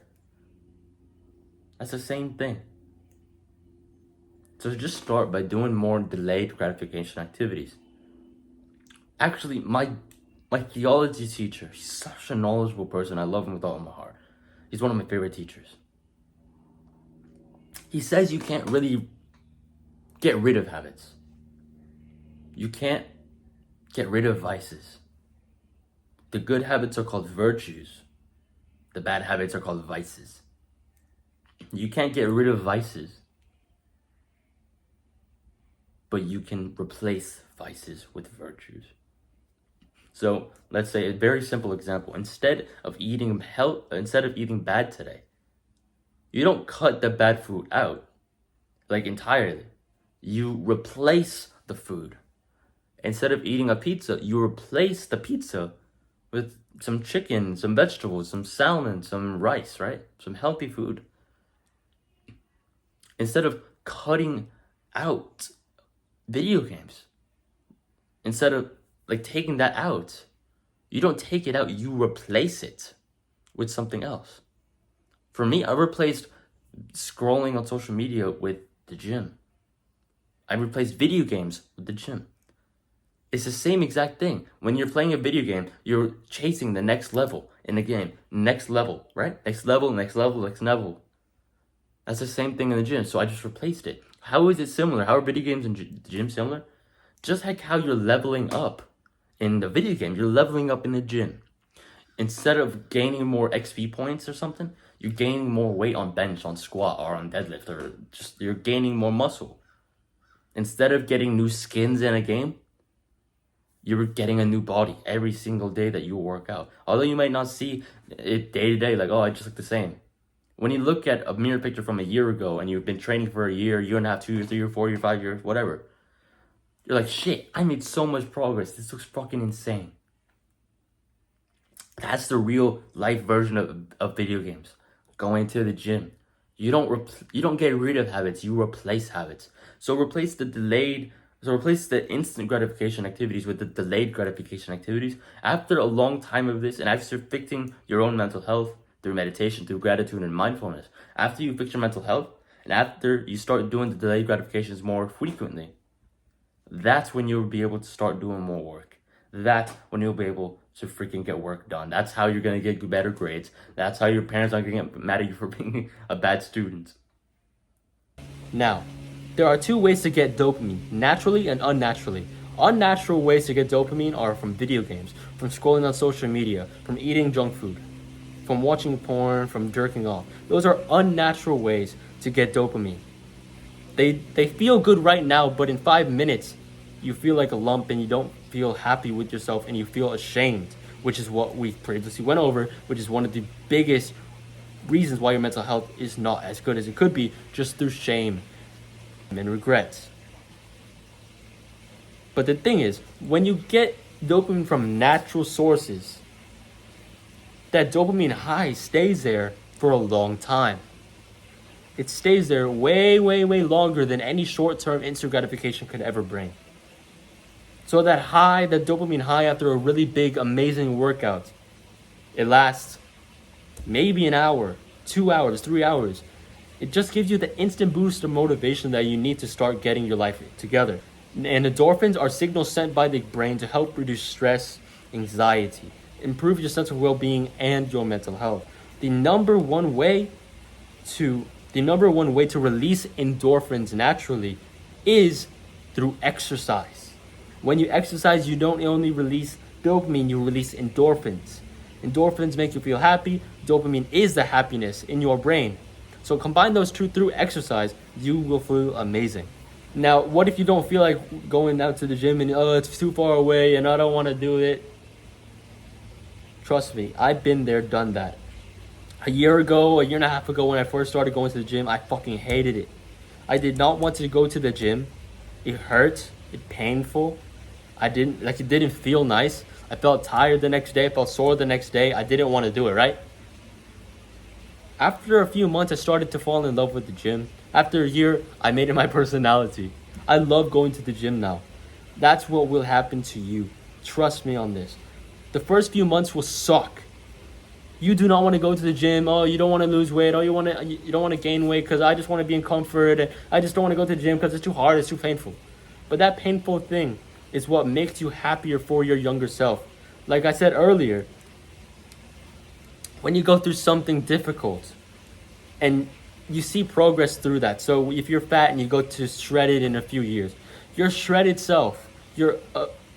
That's the same thing. So just start by doing more delayed gratification activities. Actually, my theology teacher, he's such a knowledgeable person. I love him with all my heart. He's one of my favorite teachers. He says you can't really get rid of habits. You can't get rid of vices. The good habits are called virtues. The bad habits are called vices. You can't get rid of vices, but you can replace vices with virtues. So let's say a very simple example. Instead of eating bad today, you don't cut the bad food out, like entirely. You replace the food. Instead of eating a pizza, you replace the pizza with some chicken, some vegetables, some salmon, some rice, right? Some healthy food. Instead of cutting out video games, instead of taking that out, you don't take it out, you replace it with something else. For me, I replaced scrolling on social media with the gym. I replaced video games with the gym. It's the same exact thing. When you're playing a video game, you're chasing the next level in the game. Next level, right? Next level, next level, next level. That's the same thing in the gym. So I just replaced it. How is it similar? How are video games and the gym similar? Just like how you're leveling up in the video game, you're leveling up in the gym. Instead of gaining more XP points or something, you're gaining more weight on bench, on squat, or on deadlift, or just you're gaining more muscle. Instead of getting new skins in a game, you're getting a new body every single day that you work out. Although you might not see it day to day, like, oh, I just look the same. When you look at a mirror picture from a year ago and you've been training for a year and a half, 2 years, 3 or 4 years, 5 years, whatever, you're like, shit, I made so much progress. This looks fucking insane. That's the real life version of video games. Going to the gym. You don't get rid of habits, you replace habits. So replace the instant gratification activities with the delayed gratification activities. After a long time of this, and after fixing your own mental health through meditation, through gratitude and mindfulness, after you fix your mental health, and after you start doing the delayed gratifications more frequently, that's when you'll be able to start doing more work. That's when you'll be able to freaking get work done. That's how you're going to get better grades. That's how your parents aren't going to get mad at you for being a bad student. Now, there are two ways to get dopamine, naturally and unnaturally. Unnatural ways to get dopamine are from video games, from scrolling on social media, from eating junk food, from watching porn, from jerking off. Those are unnatural ways to get dopamine. They feel good right now, but in 5 minutes, you feel like a lump and you don't feel happy with yourself and you feel ashamed, which is what we previously went over, which is one of the biggest reasons why your mental health is not as good as it could be, just through shame and regrets. But the thing is, when you get dopamine from natural sources, that dopamine high stays there for a long time. It stays there way, way, way longer than any short-term instant gratification could ever bring. So that dopamine high after a really big, amazing workout, it lasts maybe an hour, 2 hours, 3 hours. It just gives you the instant boost of motivation that you need to start getting your life together. And endorphins are signals sent by the brain to help reduce stress, anxiety, improve your sense of well-being and your mental health. The number one way to release endorphins naturally is through exercise. When you exercise, you don't only release dopamine, you release endorphins. Endorphins make you feel happy. Dopamine is the happiness in your brain. So combine those two through exercise, you will feel amazing. Now, what if you don't feel like going out to the gym and it's too far away and I don't want to do it? Trust me, I've been there, done that. A year and a half ago when I first started going to the gym, I fucking hated it. I did not want to go to the gym. It hurt, it's painful. It didn't feel nice. I felt tired the next day, I felt sore the next day. I didn't want to do it, right? After a few months, I started to fall in love with the gym. After a year, I made it my personality. I love going to the gym now. That's what will happen to you. Trust me on this. The first few months will suck. You do not want to go to the gym. Oh, you don't want to lose weight. Oh, you don't want to gain weight because I just want to be in comfort. I just don't want to go to the gym because it's too hard. It's too painful. But that painful thing is what makes you happier for your younger self. Like I said earlier, when you go through something difficult and you see progress through that. So if you're fat and you go to shredded in a few years, your shredded self, your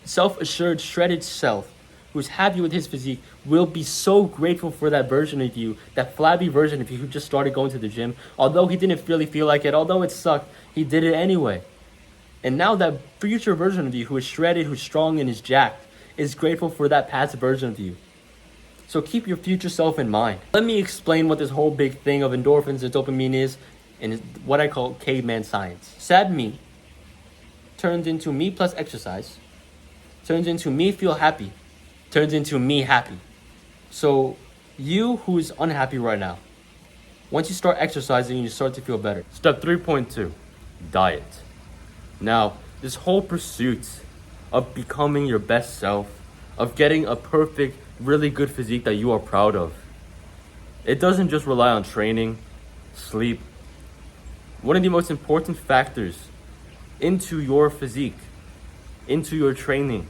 self-assured shredded self, who's happy with his physique, will be so grateful for that version of you, that flabby version of you who just started going to the gym. Although he didn't really feel like it, although it sucked, he did it anyway. And now that future version of you who is shredded, who's strong and is jacked, is grateful for that past version of you. So keep your future self in mind. Let me explain what this whole big thing of endorphins and dopamine is, and what I call caveman science. Sad me turns into me plus exercise, turns into me feel happy, turns into me happy. So you who is unhappy right now, once you start exercising, you start to feel better. Step 3.2, diet. Now, this whole pursuit of becoming your best self, of getting a perfect, really good physique that you are proud of, it doesn't just rely on training, sleep. One of the most important factors into your physique, into your training,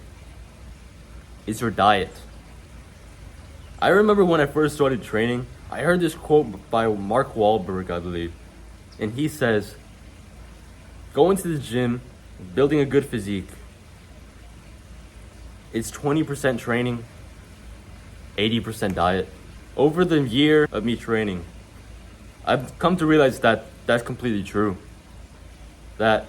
is your diet. I remember when I first started training, I heard this quote by Mark Wahlberg, I believe, and he says, going to the gym, building a good physique, it's 20% training, 80% diet. Over the year of me training, I've come to realize that that's completely true. That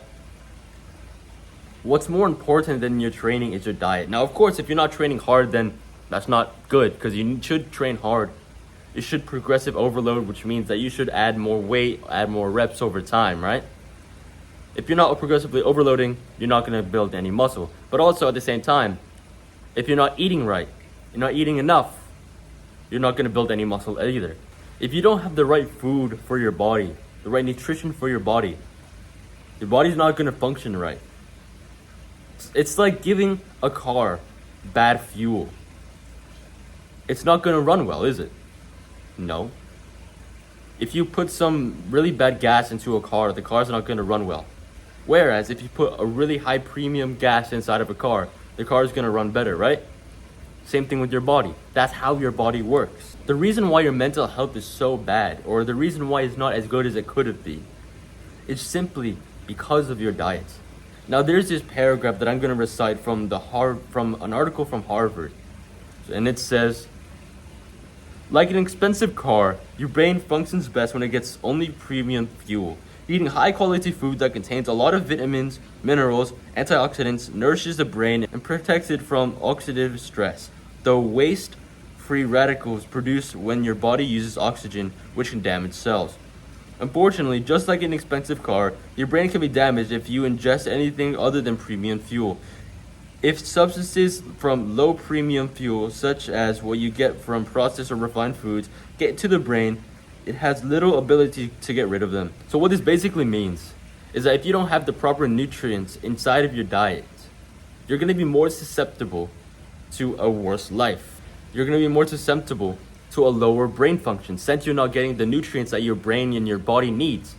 what's more important than your training is your diet. Now, of course, if you're not training hard, then that's not good, because you should train hard. You should progressive overload, which means that you should add more weight, add more reps over time, right? If you're not progressively overloading, you're not going to build any muscle. But also at the same time, if you're not eating right, you're not eating enough, you're not going to build any muscle either. If you don't have the right food for your body, the right nutrition for your body's not going to function right. It's like giving a car bad fuel. It's not going to run well, is it? No. If you put some really bad gas into a car, the car's not going to run well. Whereas if you put a really high premium gas inside of a car, the car is going to run better, right? Same thing with your body. That's how your body works. The reason why your mental health is so bad, or the reason why it's not as good as it could have been, is simply because of your diet. Now there's this paragraph that I'm going to recite from an article from Harvard. And it says, like an expensive car, your brain functions best when it gets only premium fuel. Eating high quality food that contains a lot of vitamins, minerals, antioxidants nourishes the brain and protects it from oxidative stress. Though waste free radicals produced when your body uses oxygen, which can damage cells. Unfortunately, just like an expensive car, your brain can be damaged if you ingest anything other than premium fuel. If substances from low premium fuel, such as what you get from processed or refined foods, get to the brain, it has little ability to get rid of them. So what this basically means is that if you don't have the proper nutrients inside of your diet, you're going to be more susceptible to a worse life. You're going to be more susceptible to a lower brain function, since you're not getting the nutrients that your brain and your body needs.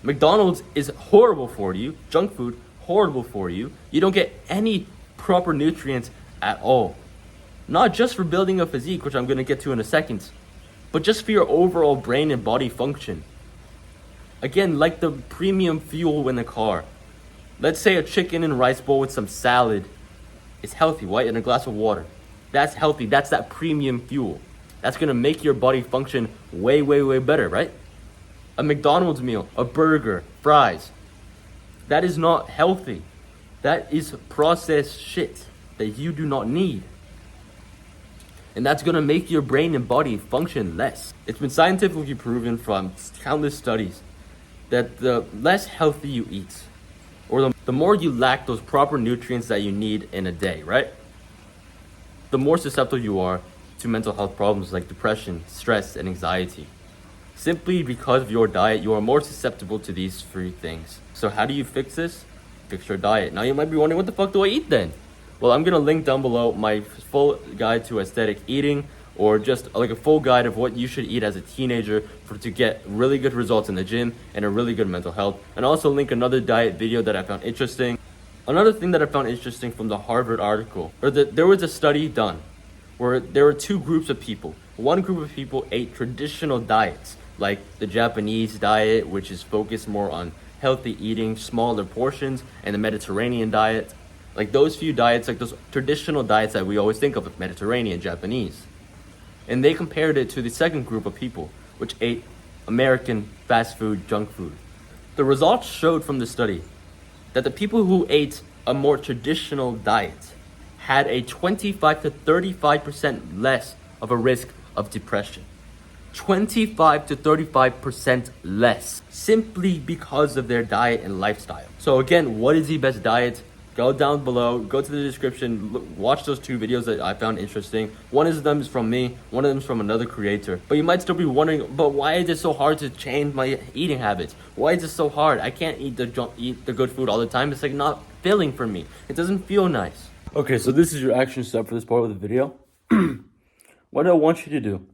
McDonald's is horrible for you. Junk food, horrible for you. You don't get any proper nutrients at all. Not just for building a physique, which I'm going to get to in a second, but just for your overall brain and body function. Again, like the premium fuel in a car. Let's say a chicken and rice bowl with some salad is healthy, right? And a glass of water. That's healthy. That's that premium fuel. That's going to make your body function way, way, way better, right? A McDonald's meal, a burger, fries. That is not healthy. That is processed shit that you do not need. And that's going to make your brain and body function less. It's been scientifically proven from countless studies that the less healthy you eat, or the more you lack those proper nutrients that you need in a day, right? The more susceptible you are to mental health problems like depression, stress, and anxiety. Simply because of your diet, you are more susceptible to these three things. So how do you fix this? Fix your diet. Now you might be wondering, what the fuck do I eat then? Well, I'm gonna link down below my full guide to aesthetic eating, or just like a full guide of what you should eat as a teenager to get really good results in the gym and a really good mental health. And also link another diet video that I found interesting. Another thing that I found interesting from the Harvard article, there was a study done where there were two groups of people. One group of people ate traditional diets, like the Japanese diet, which is focused more on healthy eating, smaller portions, and the Mediterranean diet. Like those few diets, like those traditional diets that we always think of Mediterranean, Japanese. And they compared it to the second group of people, which ate American fast food, junk food. The results showed from the study that the people who ate a more traditional diet had a 25 to 35% less of a risk of depression. 25 to 35% less, simply because of their diet and lifestyle. So again, what is the best diet? Go down below, go to the description, watch those two videos that I found interesting. One of them is from me, one of them is from another creator. But you might still be wondering, but why is it so hard to change my eating habits? Why is it so hard? I can't eat the good food all the time. It's like not filling for me. It doesn't feel nice. Okay, so this is your action step for this part of the video. What I want you to do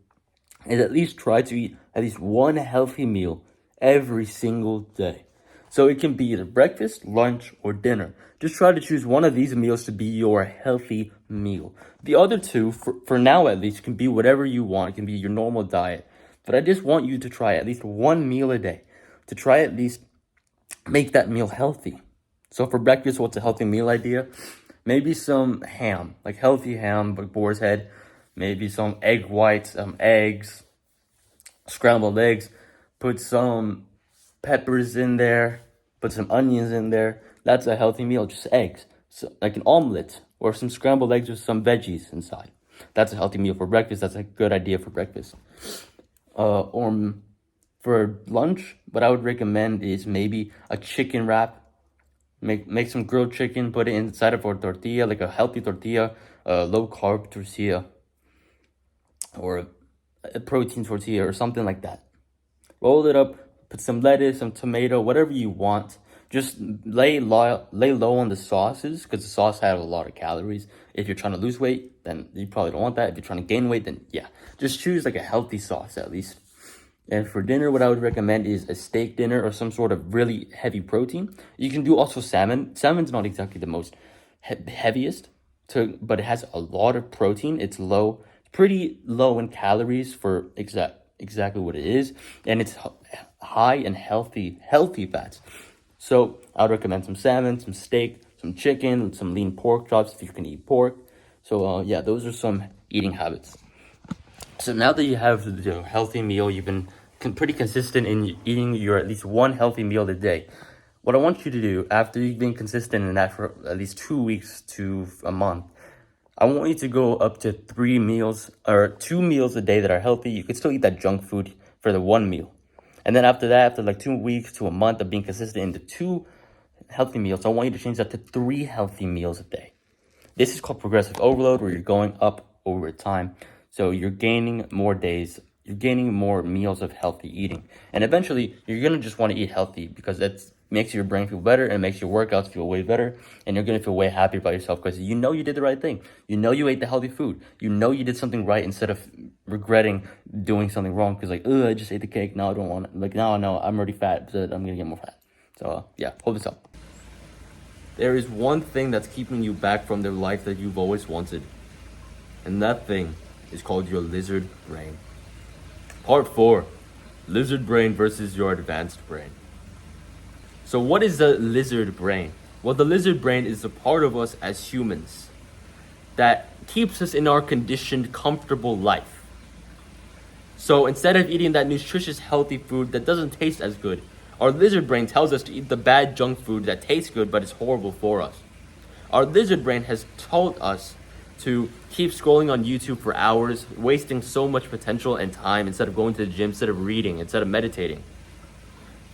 is at least try to eat at least one healthy meal every single day. So it can be either breakfast, lunch, or dinner. Just try to choose one of these meals to be your healthy meal. The other two, for now at least, can be whatever you want. It can be your normal diet. But I just want you to try at least one meal a day. To try at least make that meal healthy. So for breakfast, what's a healthy meal idea? Maybe some ham, like healthy ham, like boar's head. Maybe some egg whites, eggs, scrambled eggs. Put some peppers in there, put some onions in there. That's a healthy meal, just eggs. So, like an omelet or some scrambled eggs with some veggies inside. That's a healthy meal for breakfast. That's a good idea for breakfast. Or for lunch, what I would recommend is maybe a chicken wrap. Make some grilled chicken, put it inside of a tortilla, like a healthy tortilla, low carb tortilla, or a protein tortilla or something like that. Roll it up. Put some lettuce, some tomato, whatever you want. Just lay low on the sauces, because the sauce has a lot of calories. If you're trying to lose weight, then you probably don't want that. If you're trying to gain weight, then yeah. Just choose like a healthy sauce at least. And for dinner, what I would recommend is a steak dinner or some sort of really heavy protein. You can do also salmon. Salmon's not exactly the most heaviest, but it has a lot of protein. It's pretty low in calories for exactly what it is, and it's high in healthy fats. So I would recommend some salmon, some steak, some chicken, some lean pork chops if you can eat pork. So yeah, those are some eating habits. So now that you have the healthy meal, you've been pretty consistent in eating your at least one healthy meal a day. What I want you to do after you've been consistent in that for at least 2 weeks to a month, I want you to go up to 3 meals or 2 meals a day that are healthy. You could still eat that junk food for the one meal. And then after that, after like 2 weeks to a month of being consistent into 2 healthy meals, I want you to change that to 3 healthy meals a day. This is called progressive overload, where you're going up over time. So you're gaining more days, you're gaining more meals of healthy eating. And eventually, you're going to just want to eat healthy because that's makes your brain feel better and makes your workouts feel way better, and you're going to feel way happier about yourself because you know you did the right thing. You know you ate the healthy food. You know you did something right instead of regretting doing something wrong because like, I just ate the cake, now I don't want it. Like, now I know I'm already fat, so I'm going to get more fat. So yeah, hold this up. There is one thing that's keeping you back from the life that you've always wanted, and that thing is called your lizard brain. Part 4, lizard brain versus your advanced brain. So what is the lizard brain? Well, the lizard brain is a part of us as humans that keeps us in our conditioned, comfortable life. So instead of eating that nutritious, healthy food that doesn't taste as good, our lizard brain tells us to eat the bad junk food that tastes good but is horrible for us. Our lizard brain has told us to keep scrolling on YouTube for hours, wasting so much potential and time instead of going to the gym, instead of reading, instead of meditating.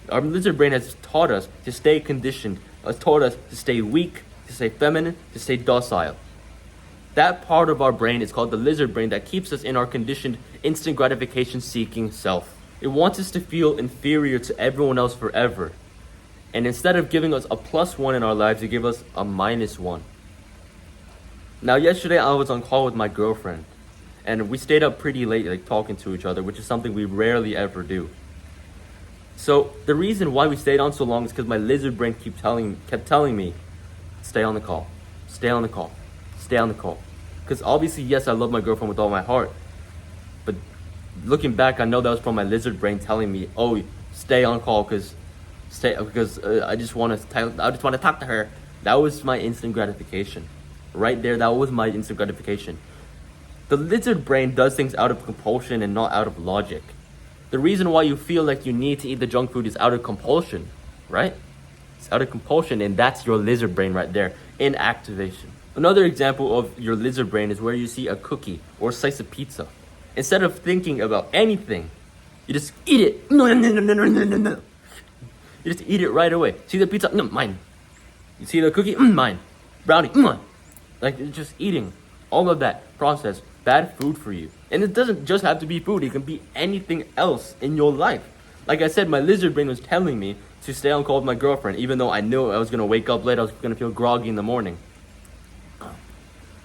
Our lizard brain has taught us to stay conditioned, has taught us to stay weak, to stay feminine, to stay docile. That part of our brain is called the lizard brain that keeps us in our conditioned, instant gratification seeking self. It wants us to feel inferior to everyone else forever. And instead of giving us a +1 in our lives, it gives us a -1. Now, yesterday I was on call with my girlfriend, and we stayed up pretty late, like talking to each other, which is something we rarely ever do. So the reason why we stayed on so long is because my lizard brain kept telling me, stay on the call, stay on the call, stay on the call. Because obviously, yes, I love my girlfriend with all my heart, but looking back, I know that was from my lizard brain telling me, oh, stay on call because I just want to talk to her. That was my instant gratification, right there. That was my instant gratification. The lizard brain does things out of compulsion and not out of logic. The reason why you feel like you need to eat the junk food is out of compulsion, right? It's out of compulsion, and that's your lizard brain right there in activation. Another example of your lizard brain is where you see a cookie or a slice of pizza. Instead of thinking about anything, you just eat it. No. You just eat it right away. See the pizza? No, mine. You see the cookie? Mine. Brownie? Like, it's just eating. All of that process, bad food for you. And it doesn't just have to be food. It can be anything else in your life. Like I said, my lizard brain was telling me to stay on call with my girlfriend, even though I knew I was going to wake up late. I was going to feel groggy in the morning.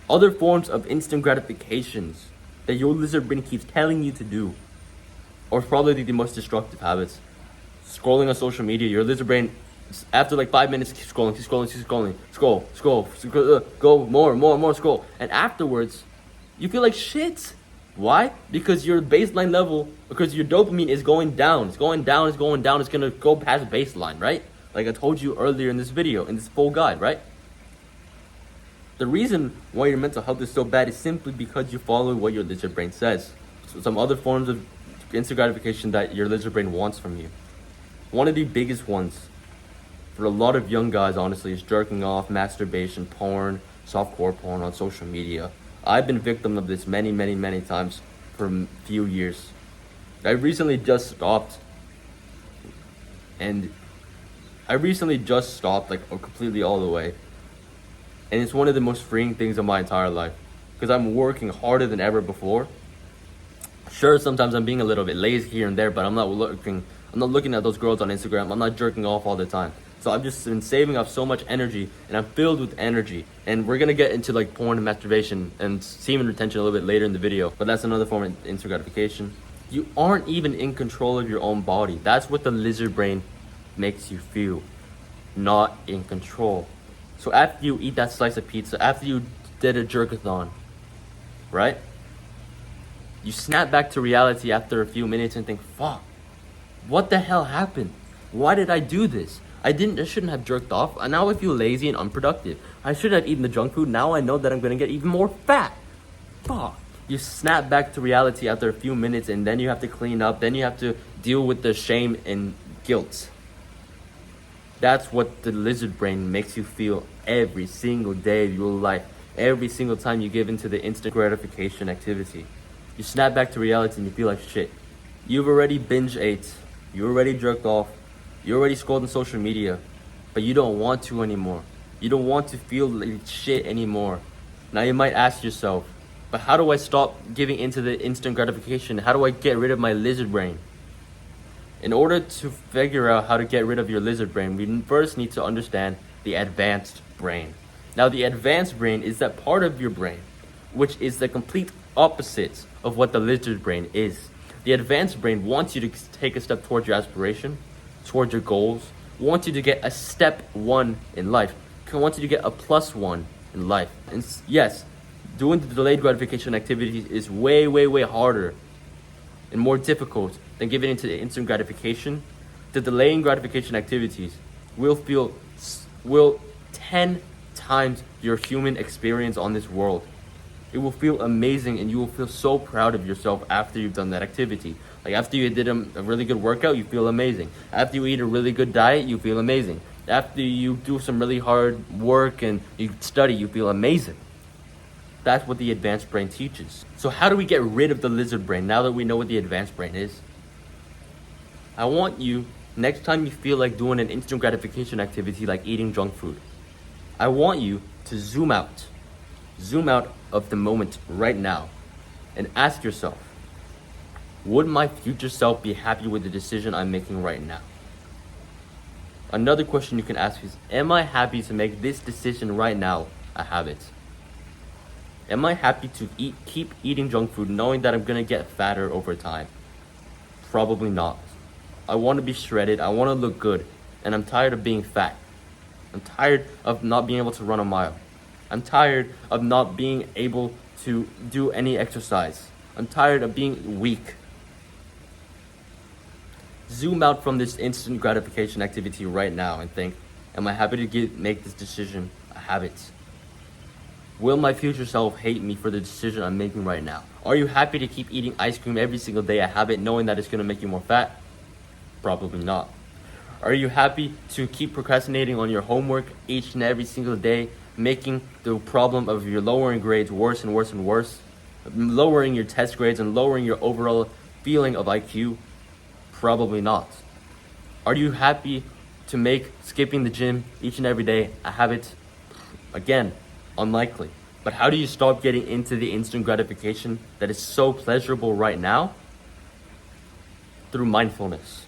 Other forms of instant gratifications that your lizard brain keeps telling you to do are probably the most destructive habits. Scrolling on social media, your lizard brain, after like 5 minutes, keeps scrolling, scroll, go more, scroll. And afterwards, you feel like shit. Why? Because your baseline level, because your dopamine is going down. It's going down. It's going to go past baseline, right? Like I told you earlier in this video, in this full guide, right? The reason why your mental health is so bad is simply because you follow what your lizard brain says. So some other forms of instant gratification that your lizard brain wants from you. One of the biggest ones for a lot of young guys, honestly, is jerking off, masturbation, porn, softcore porn on social media. I've been victim of this many times for a few years. I recently just stopped like completely all the way. And it's one of the most freeing things of my entire life because I'm working harder than ever before. Sure, sometimes I'm being a little bit lazy here and there, but I'm not looking at those girls on Instagram. I'm not jerking off all the time. So I've just been saving up so much energy, and I'm filled with energy. And we're gonna get into like porn and masturbation and semen retention a little bit later in the video, but that's another form of instant gratification. You aren't even in control of your own body. That's what the lizard brain makes you feel, not in control. So after you eat that slice of pizza, after you did a jerkathon, right? You snap back to reality after a few minutes and think, fuck, what the hell happened? Why did I do this? I shouldn't have jerked off. And now I feel lazy and unproductive. I shouldn't have eaten the junk food. Now I know that I'm going to get even more fat. Fuck. You snap back to reality after a few minutes, and then you have to clean up. Then you have to deal with the shame and guilt. That's what the lizard brain makes you feel every single day of your life. Every single time you give into the instant gratification activity. You snap back to reality and you feel like shit. You've already binge ate. You already jerked off. You already scrolled on social media. But you don't want to anymore. You don't want to feel like shit anymore. Now you might ask yourself, but how do I stop giving into the instant gratification? How do I get rid of my lizard brain? In order to figure out how to get rid of your lizard brain, we first need to understand the advanced brain. Now, the advanced brain is that part of your brain, which is the complete opposite of what the lizard brain is. The advanced brain wants you to take a step towards your aspiration, towards your goals, wants you to get a step one in life, wants you to get a +1 in life. And yes, doing the delayed gratification activities is way harder and more difficult than giving into the instant gratification. The delaying gratification activities will 10 times your human experience on this world. It will feel amazing, and you will feel so proud of yourself after you've done that activity. Like after you did a really good workout, you feel amazing. After you eat a really good diet, you feel amazing. After you do some really hard work and you study, you feel amazing. That's what the advanced brain teaches. So how do we get rid of the lizard brain now that we know what the advanced brain is? I want you, next time you feel like doing an instant gratification activity like eating junk food, I want you to zoom out of the moment right now and ask yourself, would my future self be happy with the decision I'm making right now? Another question you can ask is, am I happy to make this decision right now a habit? Am I happy to keep eating junk food knowing that I'm gonna get fatter over time? Probably not. I want to be shredded, I want to look good, and I'm tired of being fat. I'm tired of not being able to run a mile. I'm tired of not being able to do any exercise. I'm tired of being weak. Zoom out from this instant gratification activity right now and think, am I happy to make this decision a habit? Will my future self hate me for the decision I'm making right now? Are you happy to keep eating ice cream every single day a habit knowing that it's going to make you more fat? Probably not. Are you happy to keep procrastinating on your homework each and every single day, making the problem of your lowering grades worse and worse and worse? Lowering your test grades and lowering your overall feeling of IQ? Probably not. Are you happy to make skipping the gym each and every day a habit? Again, unlikely. But how do you stop getting into the instant gratification that is so pleasurable right now? Through mindfulness.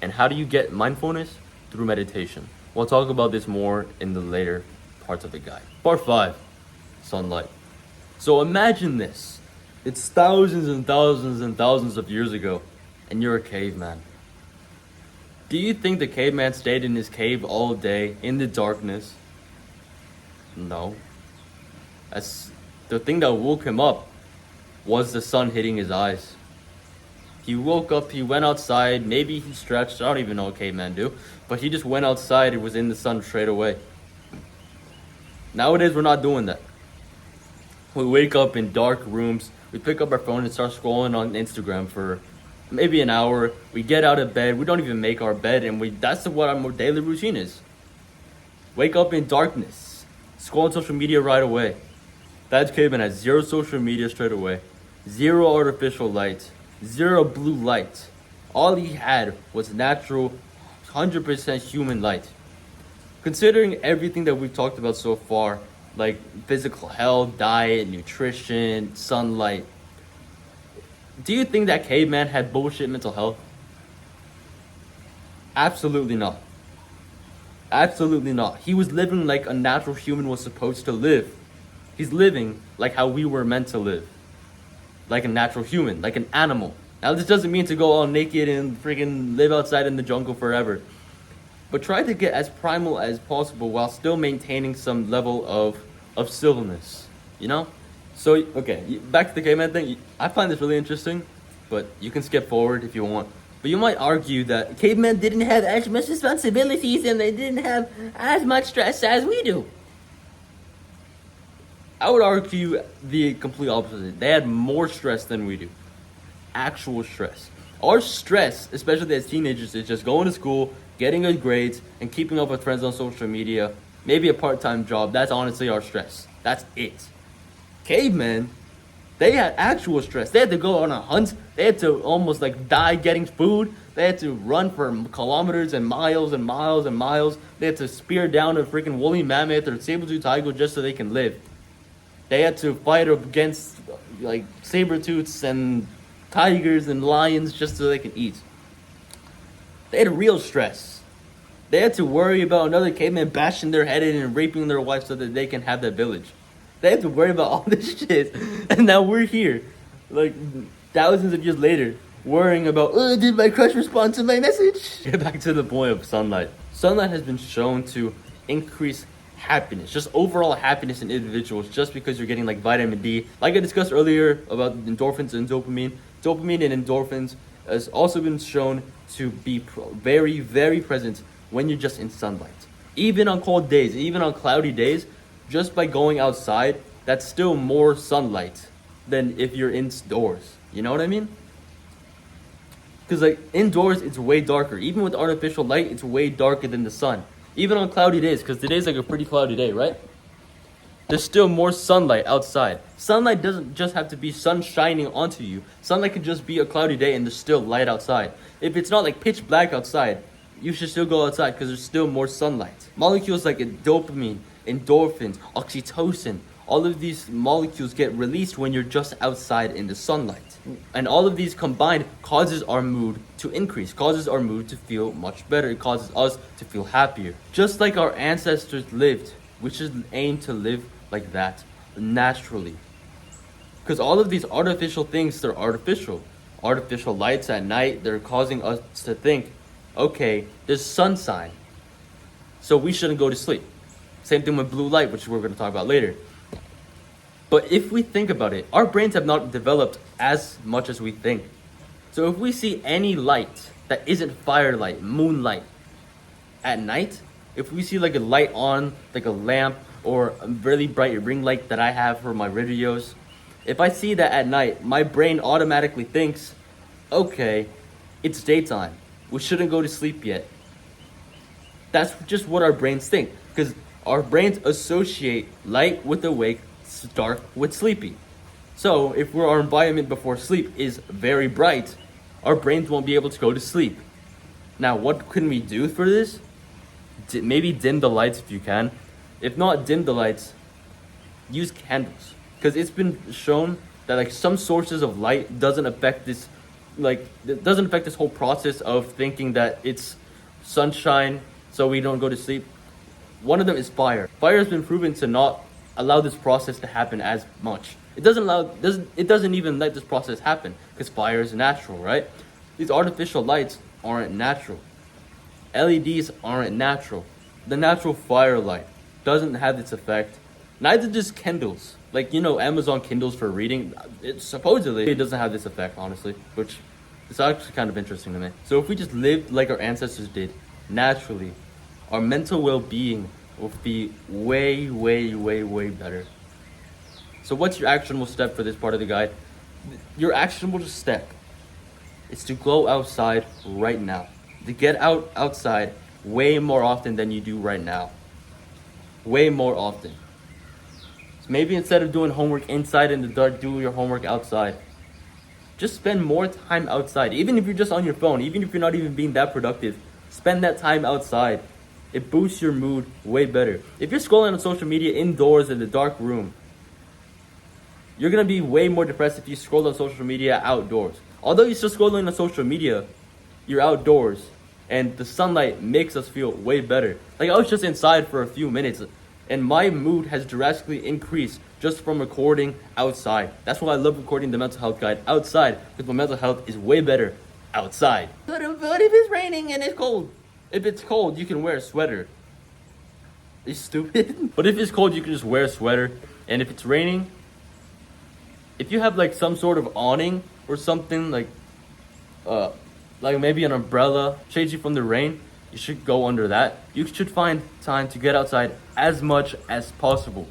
And how do you get mindfulness? Through meditation. We'll talk about this more in the later parts of the guide. Part 5, sunlight. So imagine this. It's thousands and thousands and thousands of years ago, and you're a caveman. Do you think the caveman stayed in his cave all day in the darkness? No. The thing that woke him up was the sun hitting his eyes. He woke up, he went outside, maybe he stretched, I don't even know what cavemen do, but he just went outside and was in the sun straight away. Nowadays, we're not doing that. We wake up in dark rooms, we pick up our phone and start scrolling on Instagram for maybe an hour, we get out of bed, we don't even make our bed, and that's what our daily routine is. Wake up in darkness, scroll on social media right away. That caveman had zero social media straight away, zero artificial light, zero blue light. All he had was natural, 100% human light. Considering everything that we've talked about so far, like physical health, diet, nutrition, sunlight, do you think that caveman had bullshit mental health? Absolutely not. Absolutely not. He was living like a natural human was supposed to live. He's living like how we were meant to live. Like a natural human, like an animal. Now, this doesn't mean to go all naked and freaking live outside in the jungle forever. But try to get as primal as possible while still maintaining some level of civilness, you know? So, okay, back to the caveman thing. I find this really interesting, but you can skip forward if you want. But you might argue that cavemen didn't have as much responsibilities and they didn't have as much stress as we do. I would argue the complete opposite. They had more stress than we do. Actual stress. Our stress, especially as teenagers, is just going to school, getting good grades, and keeping up with friends on social media. Maybe a part-time job. That's honestly our stress. That's it. Cavemen, they had actual stress. They had to go on a hunt. They had to almost like die getting food. They had to run for kilometers and miles and miles and miles. They had to spear down a freaking woolly mammoth or saber-toothed tiger just so they can live. They had to fight against like saber-tooths and tigers and lions just so they can eat. They had real stress. They had to worry about another caveman bashing their head in and raping their wife so that they can have that village. They had to worry about all this shit. And now we're here, like thousands of years later, worrying about, did my crush respond to my message? Get back to the point of sunlight. Sunlight has been shown to increase happiness, just overall happiness in individuals, just because you're getting like vitamin D. Like I discussed earlier about endorphins and dopamine. Dopamine and endorphins has also been shown to be very, very present when you're just in sunlight. Even on cold days, even on cloudy days, just by going outside, that's still more sunlight than if you're indoors. You know what I mean? Because like indoors, it's way darker. Even with artificial light, it's way darker than the sun. Even on cloudy days, because today's like a pretty cloudy day, right? There's still more sunlight outside. Sunlight doesn't just have to be sun shining onto you. Sunlight could just be a cloudy day and there's still light outside. If it's not like pitch black outside, you should still go outside because there's still more sunlight. Molecules like dopamine, endorphins, oxytocin, all of these molecules get released when you're just outside in the sunlight. And all of these combined causes our mood to increase, causes our mood to feel much better. It causes us to feel happier. Just like our ancestors lived, we should aim to live like that naturally. Because all of these artificial things, they're artificial. Artificial lights at night, they're causing us to think, okay, there's sunshine, so we shouldn't go to sleep. Same thing with blue light, which we're going to talk about later. But if we think about it, our brains have not developed as much as we think. So if we see any light that isn't firelight, moonlight, at night, if we see like a light on, like a lamp, or a really bright ring light that I have for my videos, if I see that at night, my brain automatically thinks, okay, it's daytime. We shouldn't go to sleep yet. That's just what our brains think. Because our brains associate light with awake, dark with sleepy. So if our environment before sleep is very bright, our brains won't be able to go to sleep. Now, what can we do for this? Maybe dim the lights if you can. If not dim the lights, use candles. Because it's been shown that like some sources of light doesn't affect this, like it doesn't affect this whole process of thinking that it's sunshine, so we don't go to sleep. One of them is fire. Fire has been proven to not allow this process to happen as much. It doesn't even let this process happen because fire is natural, right? These artificial lights aren't natural. LEDs aren't natural. The natural firelight doesn't have this effect. Neither does Kindles. Like, you know, Amazon Kindles for reading, it supposedly doesn't have this effect, honestly, which is actually kind of interesting to me. So if we just lived like our ancestors did, naturally, our mental well-being will be way, way, way, way better. So what's your actionable step for this part of the guide? Your actionable step is to go outside right now. To get outside way more often than you do right now. Way more often. So maybe instead of doing homework inside in the dark, do your homework outside. Just spend more time outside. Even if you're just on your phone, even if you're not even being that productive, spend that time outside. It boosts your mood way better. If you're scrolling on social media indoors in a dark room, you're going to be way more depressed if you scroll on social media outdoors. Although you're still scrolling on social media, you're outdoors, and the sunlight makes us feel way better. Like, I was just inside for a few minutes, and my mood has drastically increased just from recording outside. That's why I love recording the mental health guide outside, because my mental health is way better outside. But if it's raining and it's cold? If it's cold, you can wear a sweater. Are you stupid? But if it's cold, you can just wear a sweater. And if it's raining, if you have like some sort of awning or something, like maybe an umbrella shades you from the rain, you should go under that. You should find time to get outside as much as possible.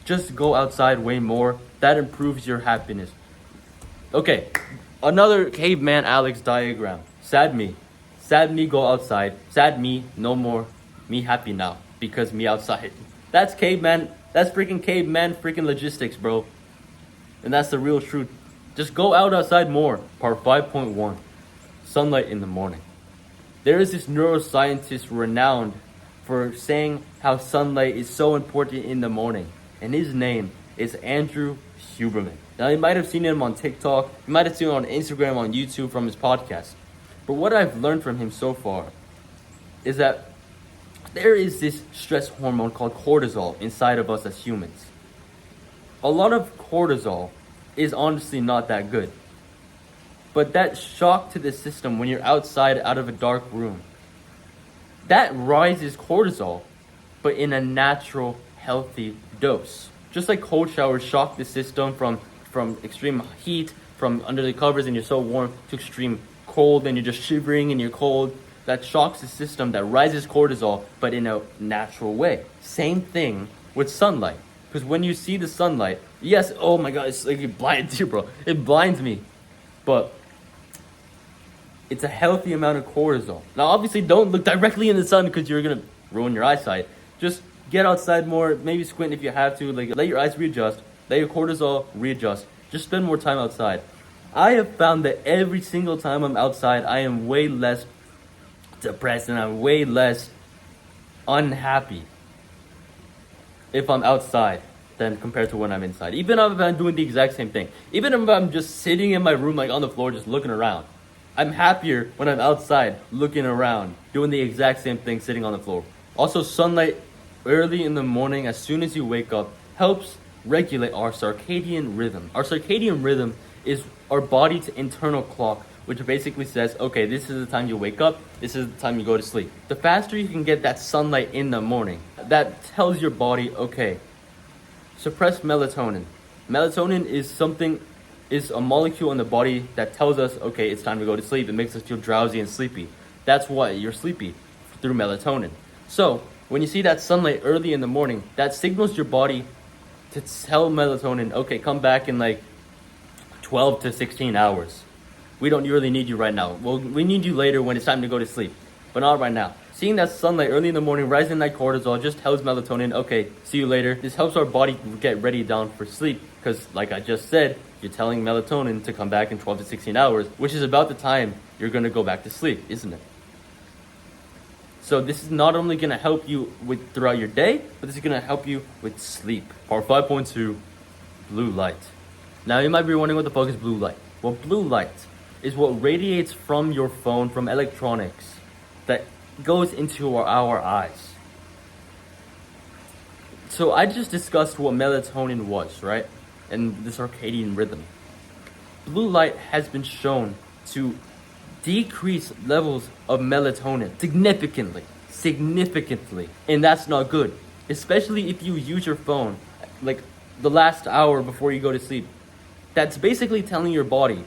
Just go outside way more. That improves your happiness. Okay, another caveman Alex diagram. Sad me. Sad me go outside. Sad me, no more. Me happy now because me outside. That's caveman. That's freaking caveman freaking logistics, bro. And that's the real truth. Just go outside more. Part 5.1. Sunlight in the morning. There is this neuroscientist renowned for saying how sunlight is so important in the morning. And his name is Andrew Huberman. Now, you might have seen him on TikTok. You might have seen him on Instagram, on YouTube from his podcast. But what I've learned from him so far is that there is this stress hormone called cortisol inside of us as humans. A lot of cortisol is honestly not that good. But that shock to the system when you're outside out of a dark room, that rises cortisol, but in a natural, healthy dose. Just like cold showers shock the system from extreme heat, from under the covers and you're so warm, to extreme cold and you're just shivering and you're cold. That shocks the system, that rises cortisol, but in a natural way. Same thing with sunlight. Because when you see the sunlight, yes, oh my god, it's like it blinds you, bro. It blinds me. But it's a healthy amount of cortisol. Now, obviously, don't look directly in the sun because you're going to ruin your eyesight. Just get outside more, maybe squint if you have to. Like, let your eyes readjust, let your cortisol readjust. Just spend more time outside. I have found that every single time I'm outside, I am way less depressed and I'm way less unhappy if I'm outside than compared to when I'm inside. Even if I'm doing the exact same thing. Even if I'm just sitting in my room, like on the floor, just looking around. I'm happier when I'm outside, looking around, doing the exact same thing, sitting on the floor. Also, sunlight early in the morning, as soon as you wake up, helps regulate our circadian rhythm. Our circadian rhythm is our body's internal clock, which basically says, okay, this is the time you wake up, this is the time you go to sleep. The faster you can get that sunlight in the morning, that tells your body, okay, suppress melatonin. Melatonin is a molecule in the body that tells us, okay, it's time to go to sleep. It makes us feel drowsy and sleepy. That's why you're sleepy, through melatonin. So when you see that sunlight early in the morning, that signals your body to tell melatonin, okay, come back in like 12 to 16 hours. We don't really need you right now. Well, we need you later when it's time to go to sleep, but not right now. Seeing that sunlight early in the morning, rising night cortisol just tells melatonin, okay, see you later. This helps our body get ready down for sleep because, like I just said, you're telling melatonin to come back in 12 to 16 hours, which is about the time you're going to go back to sleep, isn't it? So this is not only going to help you with throughout your day, but this is going to help you with sleep. Part 5.2, blue light. Now you might be wondering what the fuck is blue light. Well, blue light is what radiates from your phone, from electronics, that goes into our eyes. So I just discussed what melatonin was, right? And the circadian rhythm. Blue light has been shown to decrease levels of melatonin significantly. And that's not good. Especially if you use your phone like the last hour before you go to sleep. That's basically telling your body,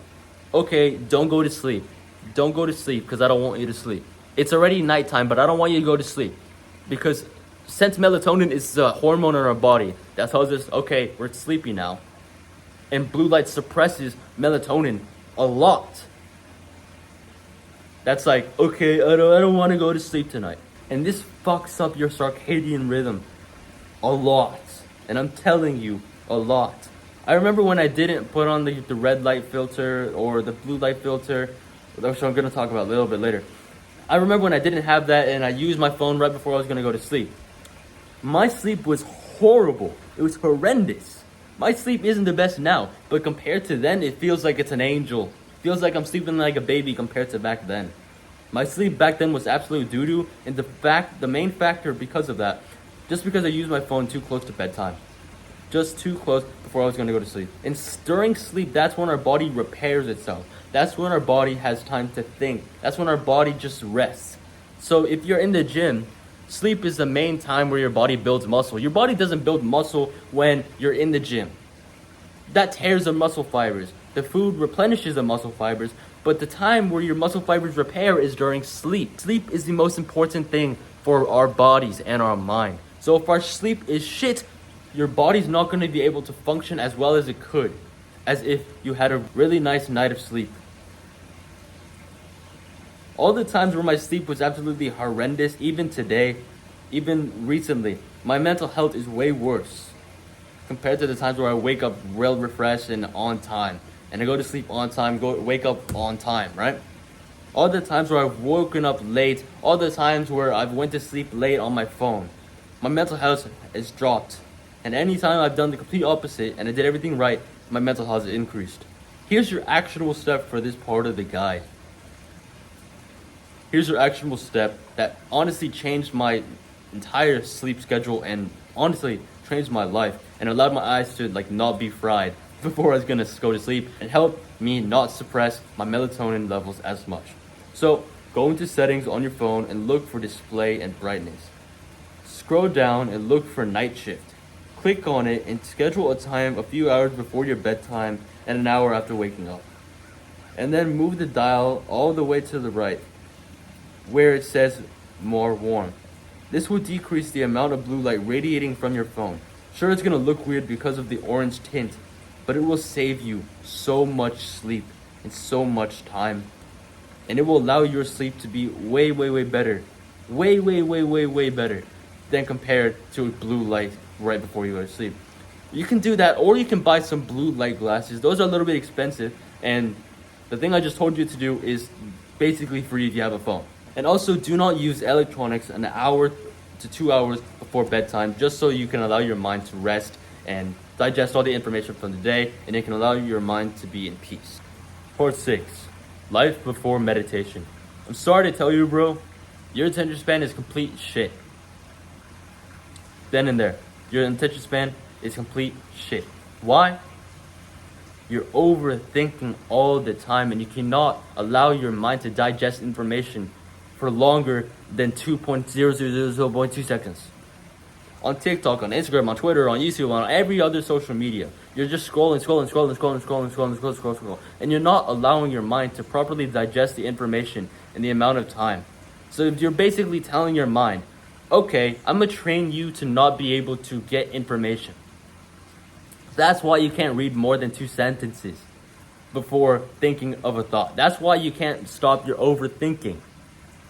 okay, don't go to sleep. Don't go to sleep because I don't want you to sleep. It's already nighttime, but I don't want you to go to sleep. Because since melatonin is a hormone in our body that tells us, okay, we're sleepy now. And blue light suppresses melatonin a lot. That's like, okay, I don't want to go to sleep tonight. And this fucks up your circadian rhythm a lot. And I'm telling you, a lot. I remember when I didn't put on the red light filter or the blue light filter, which I'm going to talk about a little bit later. I remember when I didn't have that and I used my phone right before I was going to go to sleep. My sleep was horrible. It was horrendous. My sleep isn't the best now, but compared to then, it feels like it's an angel. It feels like I'm sleeping like a baby compared to back then. My sleep back then was absolute doo-doo, and the main factor because of that, just because I used my phone too close to bedtime. Just too close before I was going to go to sleep. And during sleep, that's when our body repairs itself. That's when our body has time to think. That's when our body just rests. So if you're in the gym, sleep is the main time where your body builds muscle. Your body doesn't build muscle when you're in the gym. That tears the muscle fibers. The food replenishes the muscle fibers, but the time where your muscle fibers repair is during sleep. Sleep is the most important thing for our bodies and our mind. So if our sleep is shit, your body's not going to be able to function as well as it could, as if you had a really nice night of sleep. All the times where my sleep was absolutely horrendous, even today, even recently, my mental health is way worse compared to the times where I wake up real refreshed and on time. And I go to sleep on time, wake up on time, right? All the times where I've woken up late, all the times where I've went to sleep late on my phone, my mental health has dropped. And anytime I've done the complete opposite and I did everything right, my mental health has increased. Here's your actionable step for this part of the guide. Here's your actionable step that honestly changed my entire sleep schedule and honestly changed my life and allowed my eyes to not be fried before I was gonna go to sleep and helped me not suppress my melatonin levels as much. So go into settings on your phone and look for display and brightness. Scroll down and look for night shift. Click on it and schedule a time a few hours before your bedtime and an hour after waking up. And then move the dial all the way to the right where it says more warm. This will decrease the amount of blue light radiating from your phone. Sure, it's gonna look weird because of the orange tint, but it will save you so much sleep and so much time. And it will allow your sleep to be way better. Way better than compared to blue light right before you go to sleep. You can do that, or you can buy some blue light glasses. Those are a little bit expensive, and the thing I just told you to do is basically free if you have a phone. And also, do not use electronics an hour to 2 hours before bedtime, just so you can allow your mind to rest and digest all the information from the day, and it can allow your mind to be in peace. Part 6, life before meditation. I'm sorry to tell you, bro, your attention span is complete shit. Then and there, your attention span is complete shit. Why? You're overthinking all the time, and you cannot allow your mind to digest information for longer than 2.0000.2 seconds. On TikTok, on Instagram, on Twitter, on YouTube, on every other social media, you're just scrolling, and you're not allowing your mind to properly digest the information in the amount of time. So you're basically telling your mind, okay, I'm gonna train you to not be able to get information. That's why you can't read more than 2 sentences before thinking of a thought. That's why you can't stop your overthinking.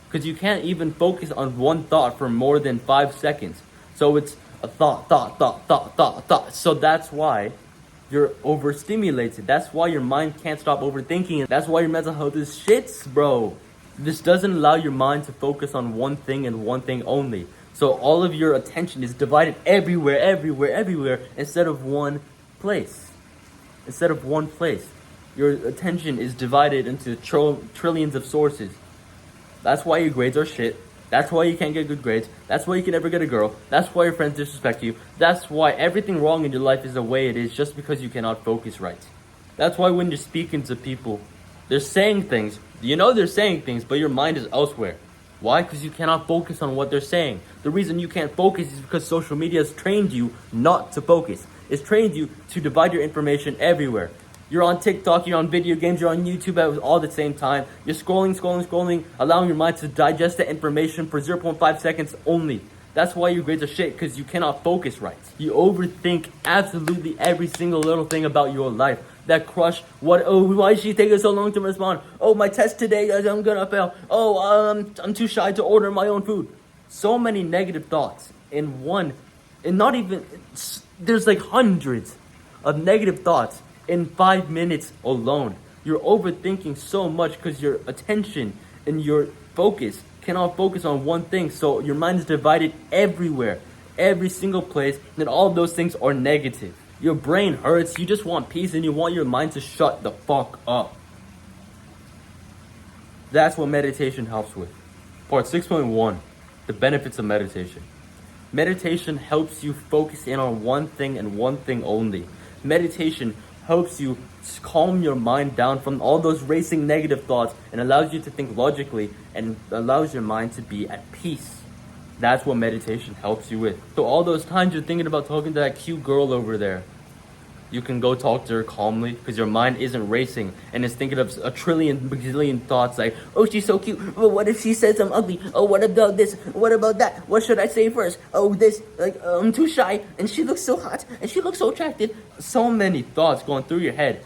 Because you can't even focus on one thought for more than 5 seconds. So it's a thought. So that's why you're overstimulated. That's why your mind can't stop overthinking. That's why your mental health is shits, bro. This doesn't allow your mind to focus on one thing and one thing only. So all of your attention is divided everywhere, instead of one place. Your attention is divided into trillions of sources. That's why your grades are shit. That's why you can't get good grades. That's why you can never get a girl. That's why your friends disrespect you. That's why everything wrong in your life is the way it is, just because you cannot focus right. That's why when you're speaking to people, they're saying things. You know they're saying things, but your mind is elsewhere. Why? Because you cannot focus on what they're saying. The reason you can't focus is because social media has trained you not to focus. It's trained you to divide your information everywhere. You're on TikTok, you're on video games, you're on YouTube all at the same time. You're scrolling, allowing your mind to digest the information for 0.5 seconds only. That's why your grades are shit, because you cannot focus right. You overthink absolutely every single little thing about your life. That crush, why is she taking so long to respond? Oh, my test today, I'm gonna fail. Oh, I'm too shy to order my own food. So many negative thoughts in one, and not even, there's like hundreds of negative thoughts in 5 minutes alone. You're overthinking so much because your attention and your focus cannot focus on one thing. So your mind is divided everywhere, every single place, and all of those things are negative. Your brain hurts, you just want peace, and you want your mind to shut the fuck up. That's what meditation helps with. Part 6.1, the benefits of meditation. Meditation helps you focus in on one thing and one thing only. Meditation helps you calm your mind down from all those racing negative thoughts and allows you to think logically and allows your mind to be at peace. That's what meditation helps you with. So all those times you're thinking about talking to that cute girl over there, you can go talk to her calmly because your mind isn't racing and is thinking of a trillion, bazillion thoughts like, oh, she's so cute. Oh, what if she says I'm ugly? Oh, what about this? What about that? What should I say first? Oh, this, I'm too shy and she looks so hot and she looks so attractive. So many thoughts going through your head.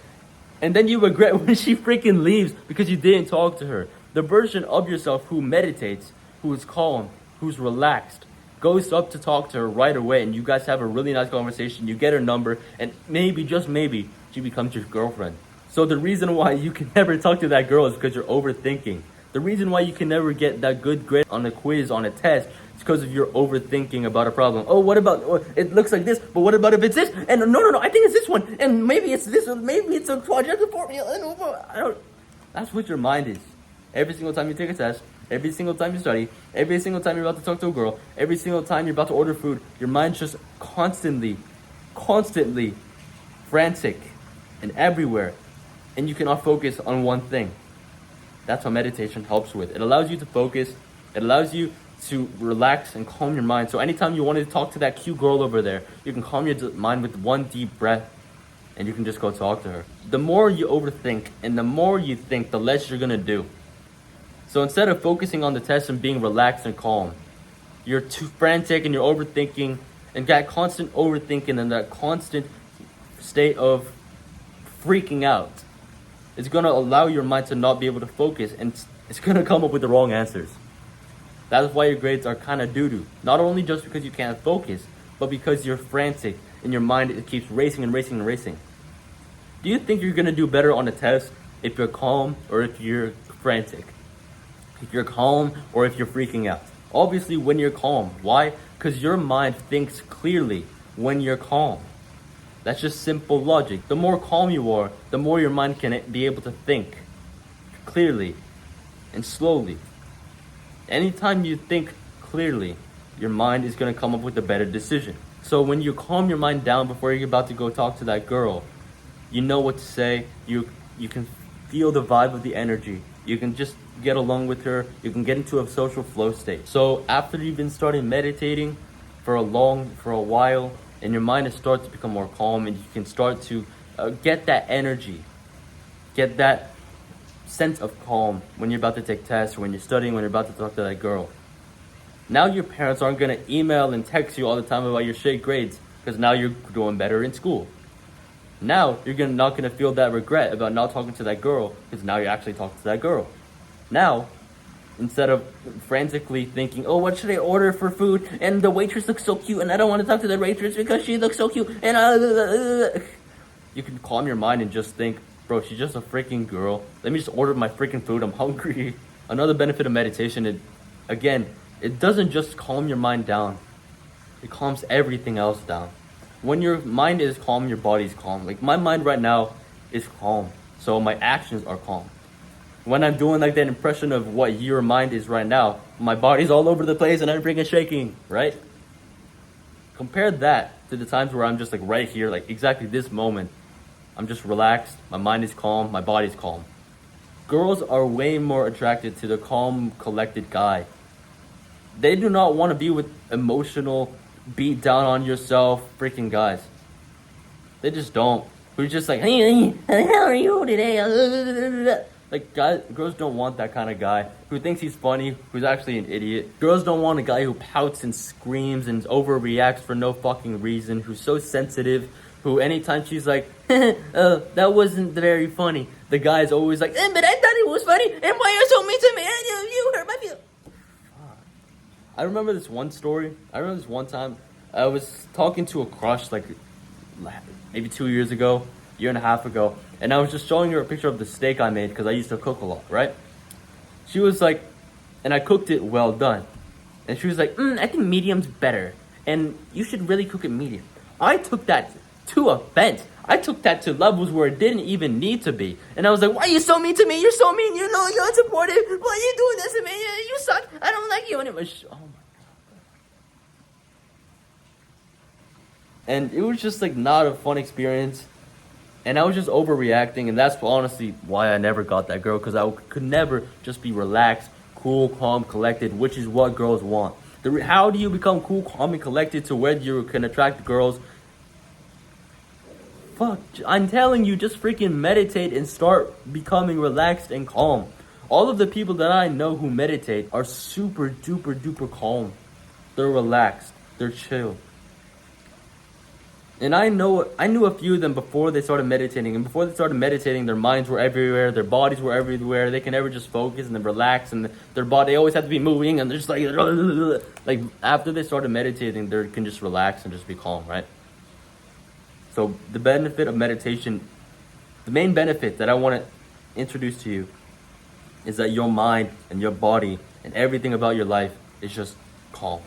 And then you regret when she freaking leaves because you didn't talk to her. The version of yourself who meditates, who is calm, who's relaxed, goes up to talk to her right away, and you guys have a really nice conversation. You get her number, and maybe, just maybe, she becomes your girlfriend. So the reason why you can never talk to that girl is because you're overthinking. The reason why you can never get that good grade on a quiz, on a test, is because of your overthinking about a problem. Oh, what about, it looks like this, but what about if it's this? And no, I think it's this one, and maybe it's this one, maybe it's a quadratic formula. I don't. That's what your mind is. Every single time you take a test, every single time you study, every single time you're about to talk to a girl, every single time you're about to order food, your mind's just constantly frantic and everywhere, and you cannot focus on one thing. That's what meditation helps with. It allows you to focus, it allows you to relax and calm your mind. So anytime you want to talk to that cute girl over there, you can calm your mind with one deep breath, and you can just go talk to her. The more you overthink and the more you think, the less you're gonna do. So instead of focusing on the test and being relaxed and calm, you're too frantic and you're overthinking, and that constant overthinking and that constant state of freaking out is going to allow your mind to not be able to focus, and it's going to come up with the wrong answers. That's why your grades are kind of doo-doo. Not only just because you can't focus, but because you're frantic and your mind, it keeps racing. Do you think you're going to do better on a test if you're calm or if you're frantic? If you're calm or if you're freaking out? Obviously when you're calm. Why? Because your mind thinks clearly when you're calm. That's just simple logic. The more calm you are, the more your mind can be able to think clearly and slowly. Anytime you think clearly, your mind is going to come up with a better decision. So when you calm your mind down before you're about to go talk to that girl, you know what to say. You can feel the vibe of the energy. You can just get along with her. You can get into a social flow state. So after you've been starting meditating for a while, and your mind has started to become more calm, and you can start to get that energy, get that sense of calm when you're about to take tests, or when you're studying, when you're about to talk to that girl. Now your parents aren't gonna email and text you all the time about your shit grades, because now you're doing better in school. Now you're not gonna feel that regret about not talking to that girl, because now you're actually talking to that girl. Now, instead of frantically thinking, oh, what should I order for food? And the waitress looks so cute, and I don't want to talk to the waitress because she looks so cute. And you can calm your mind and just think, bro, she's just a freaking girl. Let me just order my freaking food. I'm hungry. Another benefit of meditation, it doesn't just calm your mind down. It calms everything else down. When your mind is calm, your body's calm. Like my mind right now is calm, so my actions are calm. When I'm doing like that impression of what your mind is right now, my body's all over the place and I'm freaking shaking, right? Compare that to the times where I'm just like right here, like exactly this moment. I'm just relaxed, my mind is calm, my body's calm. Girls are way more attracted to the calm, collected guy. They do not want to be with emotional, beat down on yourself freaking guys. They just don't. Who's just like, hey, how are you today? Like, girls don't want that kind of guy who thinks he's funny, who's actually an idiot. Girls don't want a guy who pouts and screams and overreacts for no fucking reason, who's so sensitive, who anytime she's like, that wasn't very funny, the guy's always like, but I thought it was funny, and why are you so mean to me? You hurt my feelings. I remember this one story. I remember this one time I was talking to a crush like maybe 2 years ago, year and a half ago, and I was just showing her a picture of the steak I made because I used to cook a lot, right? She was like, and I cooked it well done. And she was like, I think medium's better, and you should really cook it medium. I took that to offense. I took that to levels where it didn't even need to be. And I was like, why are you so mean to me? You're so mean. You know, you're unsupportive. Why are you doing this to me? You suck. I don't like you. And it was, oh my God. And it was just like not a fun experience. And I was just overreacting, and that's honestly why I never got that girl, because I could never just be relaxed, cool, calm, collected, which is what girls want. How do you become cool, calm, and collected to where you can attract girls? Fuck, I'm telling you, just freaking meditate and start becoming relaxed and calm. All of the people that I know who meditate are super duper duper calm. They're relaxed, they're chill. And I knew a few of them before they started meditating. And before they started meditating, their minds were everywhere. Their bodies were everywhere. They can never just focus and then relax. And their body, they always have to be moving. And they're just like after they started meditating, they can just relax and just be calm, right? So the benefit of meditation, the main benefit that I want to introduce to you is that your mind and your body and everything about your life is just calm.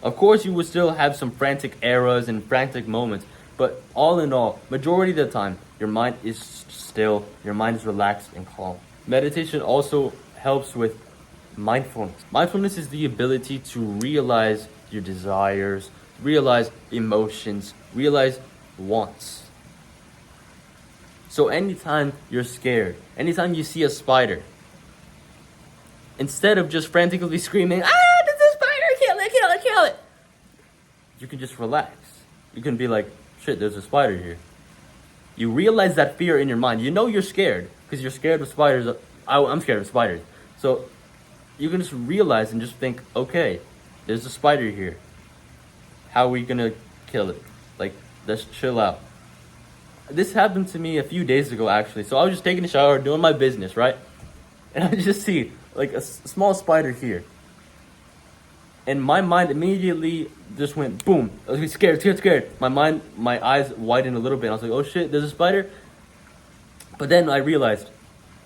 Of course, you will still have some frantic eras and frantic moments, but all in all, majority of the time, your mind is still, your mind is relaxed and calm. Meditation also helps with mindfulness. Mindfulness is the ability to realize your desires, realize emotions, realize wants. So anytime you're scared, anytime you see a spider, instead of just frantically screaming, there's a spider, kill it, kill it, kill it, you can just relax. You can be like, shit, there's a spider here. You realize that fear in your mind. You know you're scared because you're scared of spiders. I'm scared of spiders. So you can just realize and just think, okay, there's a spider here. How are we gonna kill it? Like, let's chill out. This happened to me a few days ago, actually. So I was just taking a shower, doing my business, right? And I just see like a small spider here. And my mind immediately just went boom. I was scared. My eyes widened a little bit. I was like, oh shit, there's a spider. But then I realized,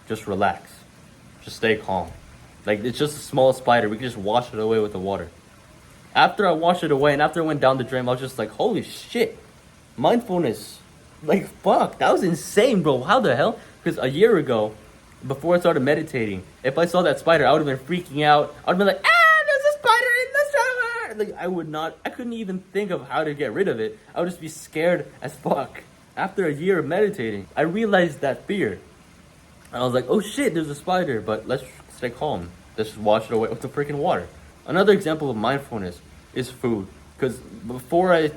just relax. Just stay calm. Like, it's just a small spider. We can just wash it away with the water. After I washed it away and after I went down the drain, I was just like, holy shit. Mindfulness. Like, fuck, that was insane, bro. How the hell? Because a year ago, before I started meditating, if I saw that spider, I would have been freaking out. I would have been like, there's a spider in the shower. I couldn't even think of how to get rid of it. I would just be scared as fuck. After a year of meditating, I realized that fear. And I was like, oh shit, there's a spider, but let's stay calm. Let's just wash it away with the freaking water. Another example of mindfulness is food. Because before I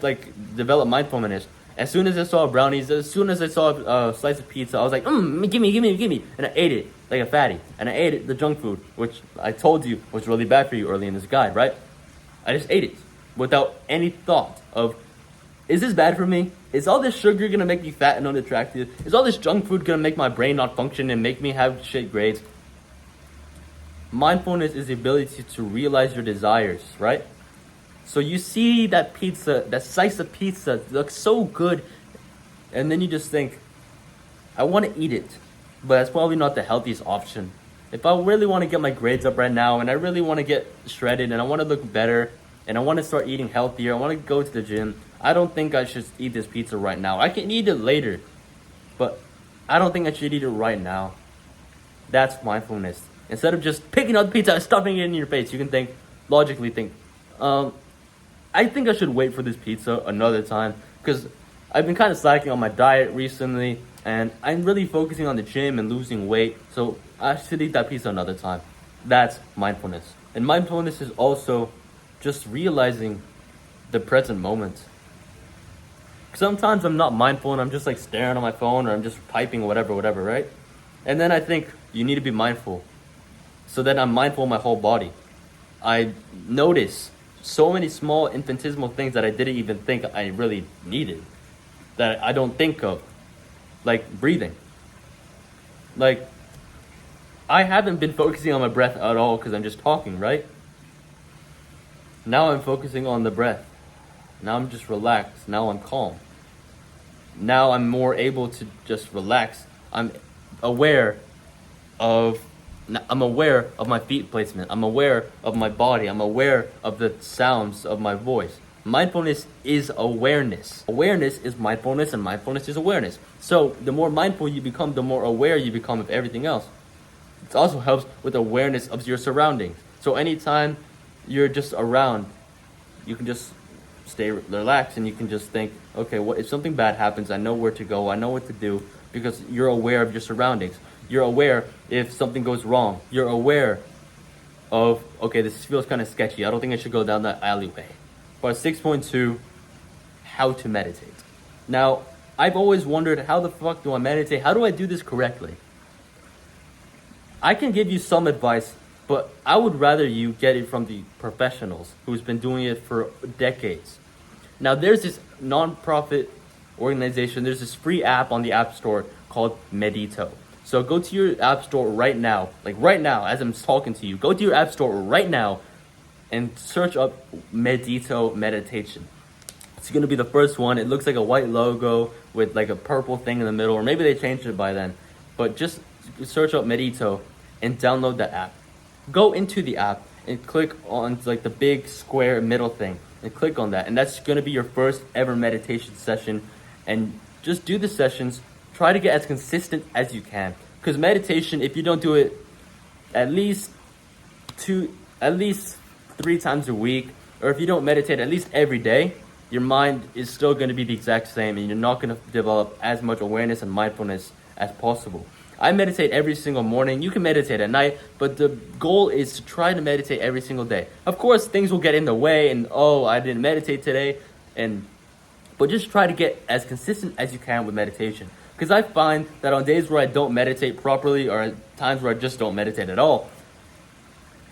developed mindfulness, as soon as I saw brownies, as soon as I saw a slice of pizza, I was like, gimme. And I ate it like a fatty. And I ate the junk food, which I told you was really bad for you early in this guide, right? I just ate it without any thought of, is this bad for me? Is all this sugar gonna make me fat and unattractive? Is all this junk food gonna make my brain not function and make me have shit grades? Mindfulness is the ability to realize your desires, right? So you see that pizza, that slice of pizza looks so good, and then you just think, I want to eat it, but that's probably not the healthiest option. If I really want to get my grades up right now, and I really want to get shredded, and I want to look better, and I want to start eating healthier, I want to go to the gym, I don't think I should eat this pizza right now. I can eat it later, but I don't think I should eat it right now. That's mindfulness. Instead of just picking up the pizza and stuffing it in your face, you can logically think, I think I should wait for this pizza another time, because I've been kind of slacking on my diet recently, and I'm really focusing on the gym and losing weight, so I should eat that pizza another time. That's mindfulness. And mindfulness is also just realizing the present moment. Sometimes I'm not mindful and I'm just staring on my phone, or I'm just typing whatever, right? And then I think you need to be mindful. So then I'm mindful of my whole body. I notice so many small infinitesimal things that I didn't even think I really needed, that I don't think of, like breathing. I haven't been focusing on my breath at all because I'm just talking, right? Now I'm focusing on the breath. Now I'm just relaxed. Now I'm calm. Now I'm more able to just relax. I'm aware of my feet placement. I'm aware of my body. I'm aware of the sounds of my voice. Mindfulness is awareness. Awareness is mindfulness, and mindfulness is awareness. So the more mindful you become, the more aware you become of everything else. It also helps with awareness of your surroundings. So anytime you're just around, you can just stay relaxed, and you can just think, okay, if something bad happens, I know where to go, I know what to do, because you're aware of your surroundings. You're aware if something goes wrong. You're aware of, okay, this feels kind of sketchy. I don't think I should go down that alleyway. Part 6.2, how to meditate. Now, I've always wondered, how the fuck do I meditate? How do I do this correctly? I can give you some advice, but I would rather you get it from the professionals who's been doing it for decades. Now, there's this non-profit organization, there's this free app on the App Store called Medito. So go to your App Store right now, as I'm talking to you, go to your App Store right now and search up Medito meditation. It's going to be the first one. It looks like a white logo with a purple thing in the middle, or maybe they changed it by then. But just search up Medito and download that app. Go into the app and click on the big square middle thing and click on that. And that's going to be your first ever meditation session. And just do the sessions. Try to get as consistent as you can. Because meditation, if you don't do it at least 3 times a week, or if you don't meditate at least every day, your mind is still going to be the exact same, and you're not going to develop as much awareness and mindfulness as possible. I meditate every single morning. You can meditate at night, but the goal is to try to meditate every single day. Of course, things will get in the way, and I didn't meditate today, but just try to get as consistent as you can with meditation. Because I find that on days where I don't meditate properly, or at times where I just don't meditate at all,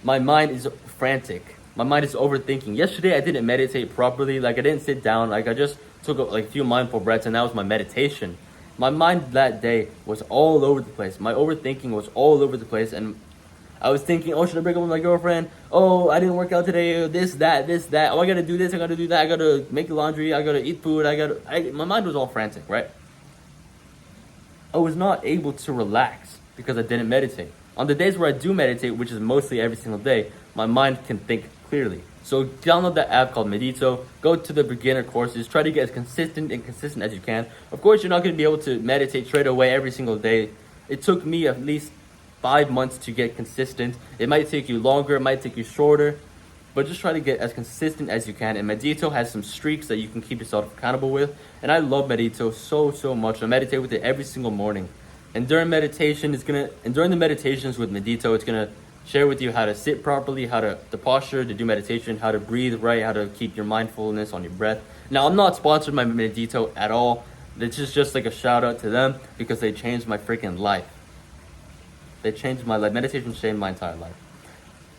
my mind is frantic. My mind is overthinking. Yesterday, I didn't meditate properly. I didn't sit down. I just took a few mindful breaths, and that was my meditation. My mind that day was all over the place. My overthinking was all over the place, and I was thinking, should I break up with my girlfriend? I didn't work out today. This, that. I gotta do this. I gotta do that. I gotta make the laundry. I gotta eat food. My mind was all frantic, right? I was not able to relax because I didn't meditate. On the days where I do meditate, which is mostly every single day, my mind can think clearly. So download that app called Medito. Go to the beginner courses. Try to get as consistent as you can. Of course, you're not going to be able to meditate straight away every single day. It took me at least 5 months to get consistent. It might take you longer. It might take you shorter. but just try to get as consistent as you can. And Medito has some streaks that you can keep yourself accountable with. And I love Medito so much. I meditate with it every single morning. And during the meditations with Medito, it's gonna share with you how to sit properly, the posture to do meditation, how to breathe right, how to keep your mindfulness on your breath. Now, I'm not sponsored by Medito at all. This is just like a shout out to them because they changed my freaking life. They changed my life. Meditation changed my entire life.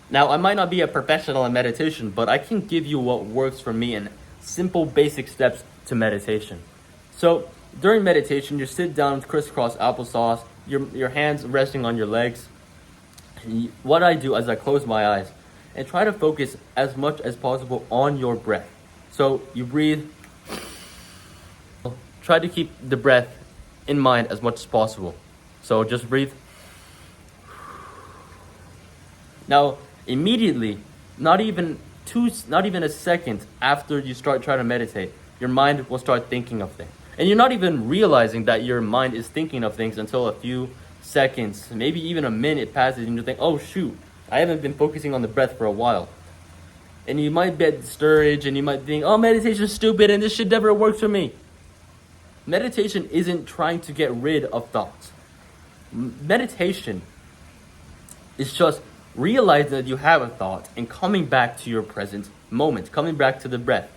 Now, I might not be a professional in meditation, but I can give you what works for me and simple basic steps to meditation. So during meditation, you sit down with crisscross applesauce, your hands resting on your legs. And what I do is I close my eyes and try to focus as much as possible on your breath. So you breathe. Try to keep the breath in mind as much as possible. So just breathe. Now, immediately, not even a second after you start trying to meditate, your mind will start thinking of things. And you're not even realizing that your mind is thinking of things until a few seconds, maybe even a minute passes, and you think, oh shoot, I haven't been focusing on the breath for a while. And you might get discouraged and you might think, oh, meditation's stupid and this shit never works for me. Meditation isn't trying to get rid of thoughts. Meditation is just realizing that you have a thought and coming back to your present moment, coming back to the breath.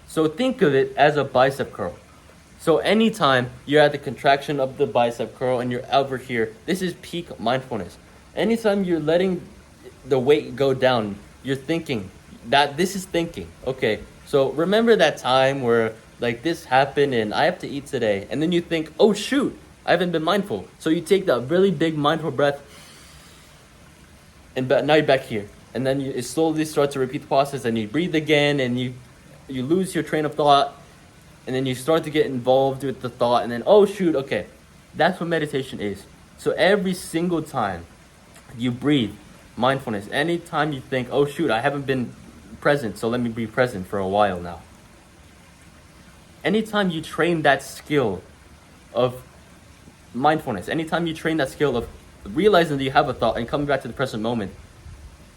So think of it as a bicep curl. So anytime you're at the contraction of the bicep curl and you're over here, this is peak mindfulness. Anytime you're letting the weight go down, you're thinking that this is thinking. Okay, so remember that time where like this happened and I have to eat today. And then you think, oh shoot, I haven't been mindful. So you take that really big mindful breath and now you're back here. And then you slowly start to repeat the process and you breathe again and you lose your train of thought. And then you start to get involved with the thought and then, oh shoot, okay. That's what meditation is. So every single time you breathe, mindfulness, anytime you think, oh shoot, I haven't been present, so let me be present for a while now. Anytime you train that skill of mindfulness, anytime you train that skill of realizing that you have a thought and coming back to the present moment,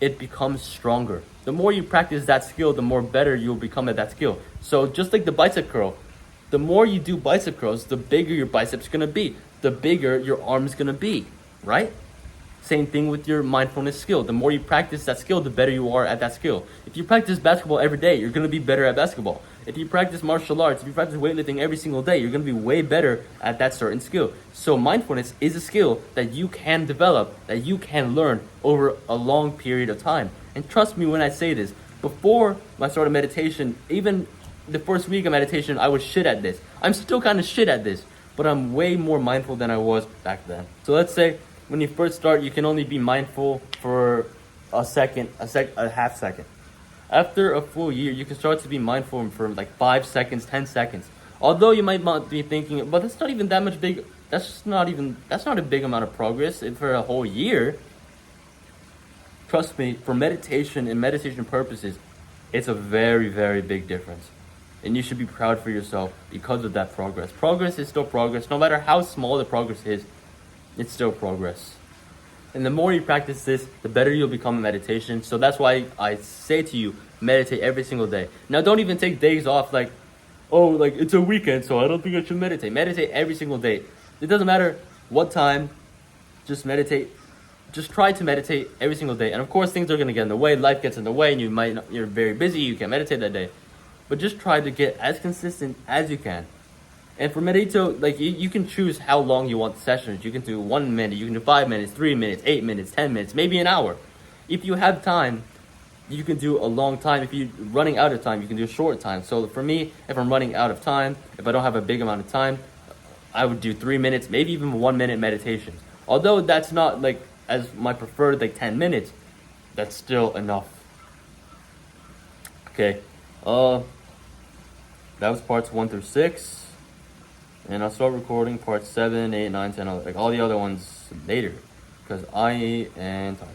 it becomes stronger. The more you practice that skill, the more better you'll become at that skill. So just like the bicep curl, the more you do bicep curls, the bigger your biceps gonna be, the bigger your arm's gonna be, right? Same thing with your mindfulness skill. The more you practice that skill, the better you are at that skill. If you practice basketball every day, you're gonna be better at basketball. If you practice martial arts, if you practice weightlifting every single day, you're gonna be way better at that certain skill. So mindfulness is a skill that you can develop, that you can learn over a long period of time. And trust me when I say this, before I started meditation, even the first week of meditation, I was shit at this. I'm still kind of shit at this, but I'm way more mindful than I was back then. So let's say when you first start, you can only be mindful for a half second. After a full year, you can start to be mindful for like 5 seconds, 10 seconds. Although you might not be thinking, but that's not even that much big. That's not a big amount of progress for a whole year. Trust me, for meditation and meditation purposes, it's a very, very big difference. And you should be proud for yourself because of that progress. Progress is still progress. No matter how small the progress is, it's still progress. And the more you practice this, the better you'll become in meditation. So that's why I say to you, meditate every single day. Now, don't even take days off like, oh, like it's a weekend, so I don't think I should meditate. Meditate every single day. It doesn't matter what time, just meditate. Just try to meditate every single day. And of course, things are going to get in the way. Life gets in the way and you're very busy. You can't meditate that day. But just try to get as consistent as you can. And for Medito, like you can choose how long you want the sessions. You can do 1 minute, you can do 5 minutes, 3 minutes, 8 minutes, 10 minutes, maybe an hour. If you have time, you can do a long time. If you're running out of time, you can do a short time. So for me, if I'm running out of time, if I don't have a big amount of time, I would do 3 minutes, maybe even 1 minute meditation. Although that's not like as my preferred like 10 minutes, that's still enough. Okay, that was parts 1 through 6. And I'll start recording parts 7, 8, 9, 10, like all the other ones later. Because I am tired.